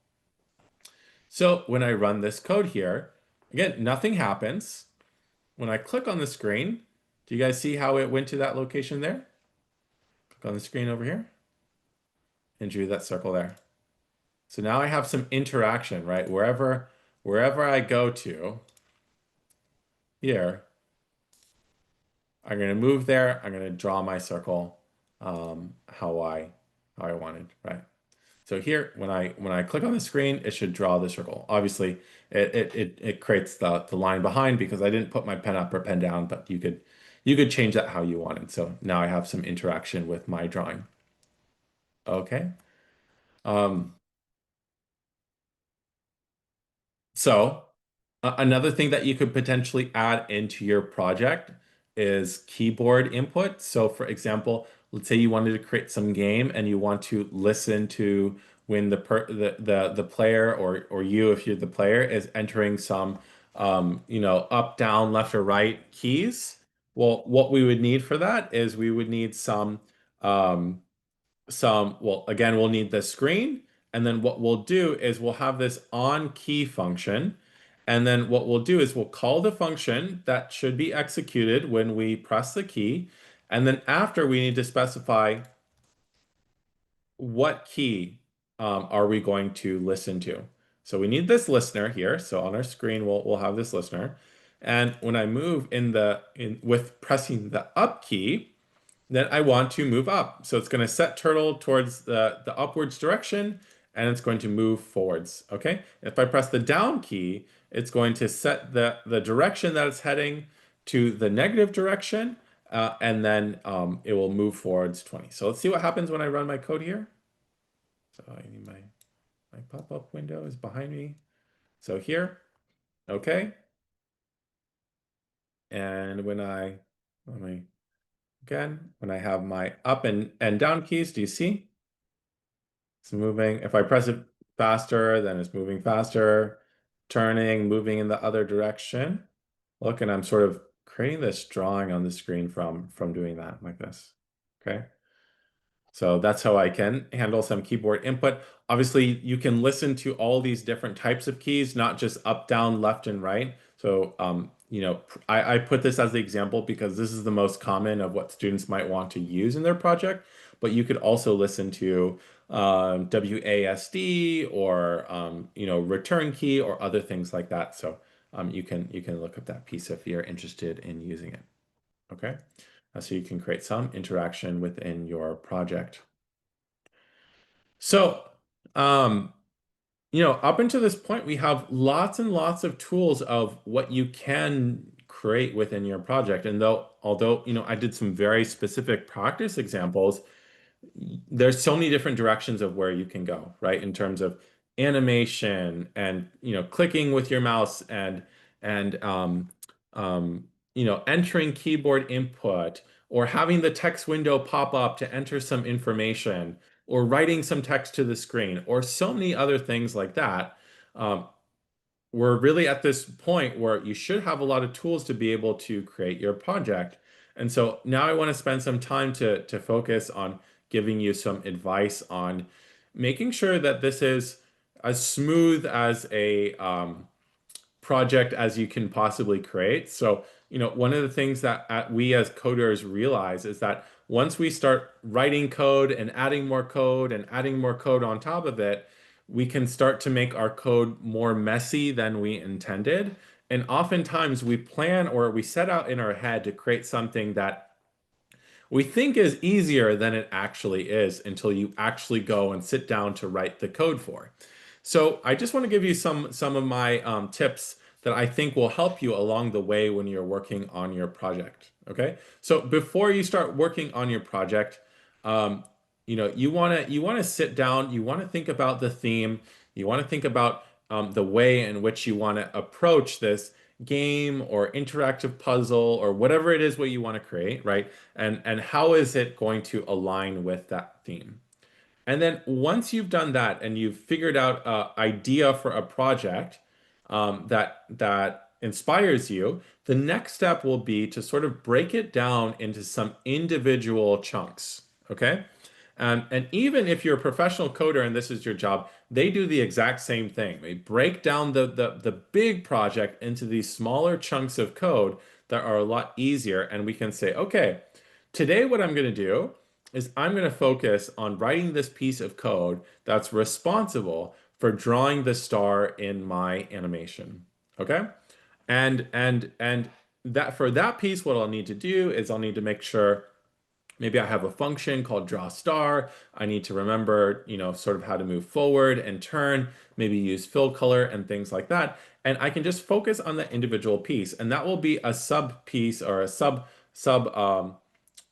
So when I run this code here, again, nothing happens. When I click on the screen, do you guys see how it went to that location there? Click on the screen over here and drew that circle there. So now I have some interaction, right? Wherever I go to here, I'm going to move there. I'm going to draw my circle how I wanted, right? So here, when I click on the screen, it should draw the circle. Obviously, it creates the line behind because I didn't put my pen up or pen down, but you could change that how you wanted. So now I have some interaction with my drawing. Okay. So another thing that you could potentially add into your project is keyboard input. So for example, let's say you wanted to create some game and you want to listen to when the player or you, if you're the player, is entering some up, down, left, or right keys. Well, what we would need for that is we would need well, again, we'll need the screen. And then what we'll do is we'll have this on key function. And then what we'll do is we'll call the function that should be executed when we press the key. And then after, we need to specify what key are we going to listen to. So we need this listener here. So on our screen, we'll have this listener. And when I move with pressing the up key, then I want to move up. So it's going to set turtle towards the upwards direction, and it's going to move forwards, okay? If I press the down key, it's going to set the direction that it's heading to the negative direction, and then it will move forwards 20. So let's see what happens when I run my code here. So I need my pop-up window is behind me. So here, okay. And when I have my up and down keys, do you see? It's moving. If I press it faster, then it's moving faster, turning, moving in the other direction. Look, and I'm sort of creating this drawing on the screen from doing that like this, okay? So that's how I can handle some keyboard input. Obviously, you can listen to all these different types of keys, not just up, down, left, and right. So, I put this as the example because this is the most common of what students might want to use in their project. But you could also listen to WASD or return key or other things like that. So you can look up that piece if you're interested in using it. Okay. So you can create some interaction within your project. So, up until this point, we have lots and lots of tools of what you can create within your project. And although I did some very specific practice examples, there's so many different directions of where you can go, right? In terms of animation and clicking with your mouse and entering keyboard input, or having the text window pop up to enter some information, or writing some text to the screen, or so many other things like that. We're really at this point where you should have a lot of tools to be able to create your project. And so now I want to spend some time to focus on giving you some advice on making sure that this is as smooth as a project as you can possibly create. So, one of the things that we as coders realize is that once we start writing code and adding more code and adding more code on top of it, we can start to make our code more messy than we intended. And oftentimes we plan or we set out in our head to create something that we think is easier than it actually is until you actually go and sit down to write the code for. So I just want to give you some of my tips that I think will help you along the way when you're working on your project. Okay, so before you start working on your project, you want to sit down, you want to think about the theme, you want to think about the way in which you want to approach this game or interactive puzzle or whatever it is what you want to create, right? And how is it going to align with that theme? And then once you've done that and you've figured out an idea for a project that inspires you, the next step will be to sort of break it down into some individual chunks. Okay. And even if you're a professional coder and this is your job, they do the exact same thing. They break down the big project into these smaller chunks of code that are a lot easier. And we can say, okay, today what I'm going to do is I'm going to focus on writing this piece of code that's responsible for drawing the star in my animation. Okay? And that for that piece, what I'll need to do is I'll need to make sure maybe I have a function called draw star. I need to remember, sort of how to move forward and turn, maybe use fill color and things like that. And I can just focus on the individual piece, and that will be a sub piece or a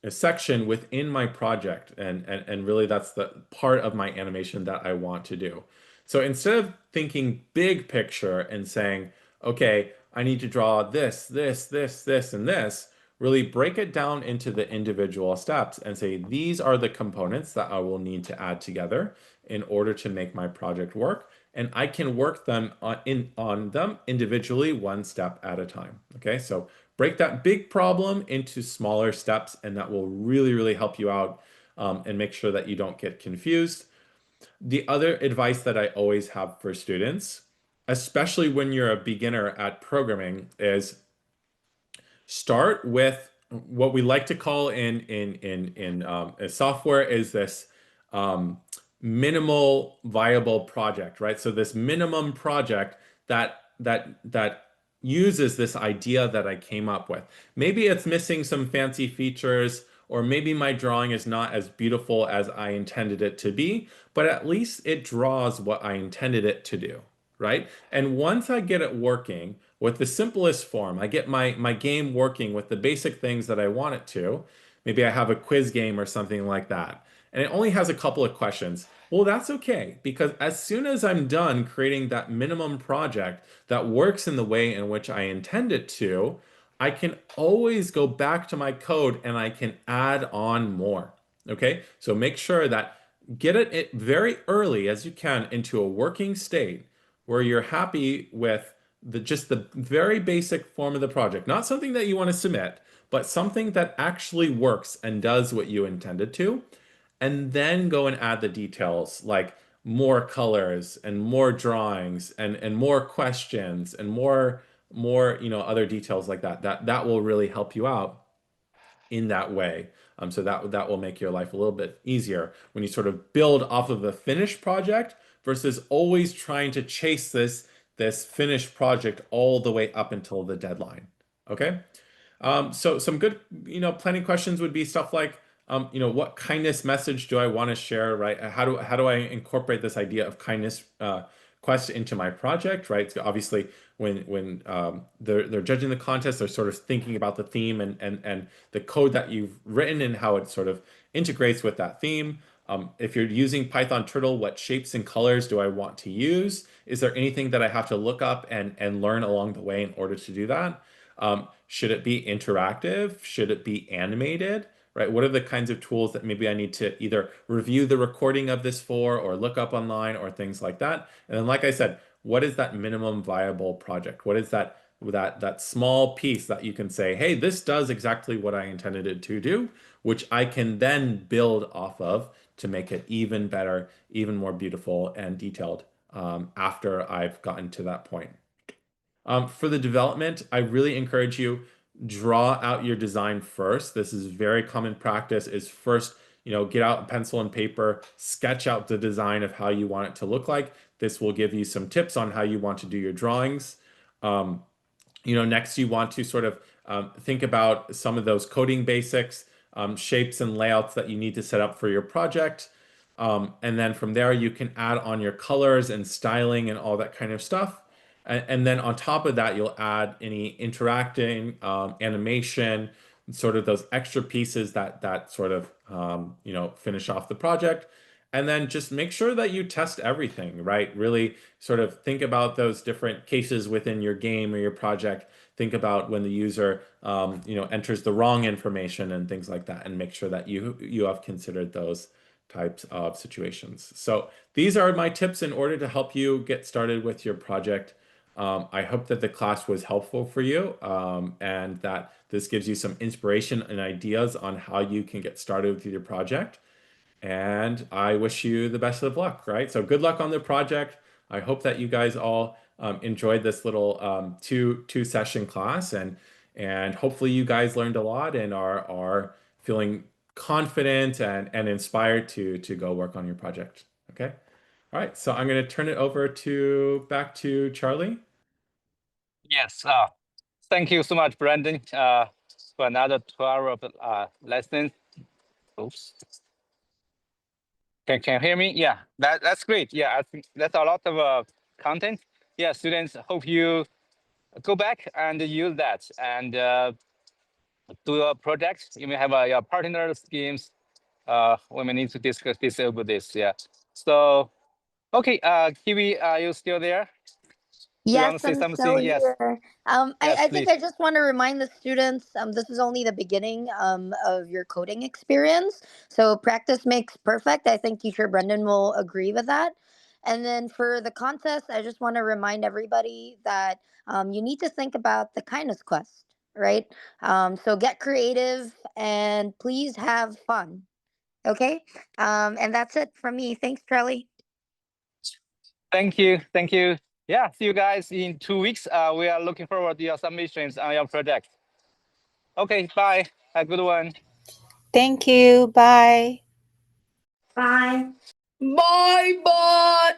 a section within my project. And really that's the part of my animation that I want to do. So instead of thinking big picture and saying, okay, I need to draw this, this, and this, really break it down into the individual steps and say, these are the components that I will need to add together in order to make my project work. And I can work them on them individually, one step at a time. Okay, so break that big problem into smaller steps, and that will really, really help you out and make sure that you don't get confused. The other advice that I always have for students, especially when you're a beginner at programming, is start with what we like to call in software is this minimal viable project, right? So this minimum project that uses this idea that I came up with. Maybe it's missing some fancy features, or maybe my drawing is not as beautiful as I intended it to be, but at least it draws what I intended it to do, right? And once I get it working with the simplest form, I get my game working with the basic things that I want it to. Maybe I have a quiz game or something like that, and it only has a couple of questions. Well, that's okay, because as soon as I'm done creating that minimum project that works in the way in which I intend it to, I can always go back to my code and I can add on more. Okay, so make sure that get it very early as you can into a working state where you're happy with just the very basic form of the project, not something that you want to submit, but something that actually works and does what you intended to. And then go and add the details like more colors and more drawings and more questions and more other details like that will really help you out in that way. So that will make your life a little bit easier when you sort of build off of a finished project versus always trying to chase this finished project all the way up until the deadline. Okay. So some good, planning questions would be stuff like, what kindness message do I want to share, right? How do I incorporate this idea of kindness quest into my project, right? So obviously, when they're judging the contest, they're sort of thinking about the theme and the code that you've written and how it sort of integrates with that theme. If you're using Python Turtle, what shapes and colors do I want to use? Is there anything that I have to look up and learn along the way in order to do that? Should it be interactive? Should it be animated? Right? What are the kinds of tools that maybe I need to either review the recording of this for or look up online or things like that? And then, like I said, what is that minimum viable project? What is that small piece that you can say, hey, this does exactly what I intended it to do, which I can then build off of to make it even better, even more beautiful and detailed after I've gotten to that point. For the development, I really encourage you, draw out your design first. This is very common practice, is first, get out a pencil and paper, sketch out the design of how you want it to look like. This will give you some tips on how you want to do your drawings. Next you want to sort of think about some of those coding basics, shapes and layouts that you need to set up for your project. And then from there, you can add on your colors and styling and all that kind of stuff. And then on top of that, you'll add any interacting animation, sort of those extra pieces that sort of finish off the project. And then just make sure that you test everything, right? Really sort of think about those different cases within your game or your project. Think about when the user enters the wrong information and things like that, and make sure that you have considered those types of situations. So these are my tips in order to help you get started with your project. I hope that the class was helpful for you and that this gives you some inspiration and ideas on how you can get started with your project. And I wish you the best of luck, right? So good luck on the project. I hope that you guys all enjoyed this little two session class, and hopefully you guys learned a lot and are feeling confident and inspired to go work on your project. Okay. All right. So I'm going to turn it over back to Charlie. Yes. Thank you so much, Brandon, for another 2 hours of lesson. Oops. Can you hear me? Yeah, that's great. Yeah, I think that's a lot of content. Yeah, students, hope you go back and use that and do a project. You may have your partner schemes. We may need to discuss this over this. Yeah. So, okay, Kiwi, are you still there? Do you want Yes, to say I'm still something? Yes. here. Yes, I think please. I just want to remind the students, this is only the beginning of your coding experience. So practice makes perfect. I think teacher Brendan will agree with that. And then for the contest, I just want to remind everybody that you need to think about the kindness quest, right? So get creative and please have fun. Okay. And that's it from me. Thanks, Charlie. Thank you. Thank you. Yeah, see you guys in 2 weeks. We are looking forward to your submissions on your project. Okay, bye. Have a good one. Thank you. Bye. Bye. Bye bye.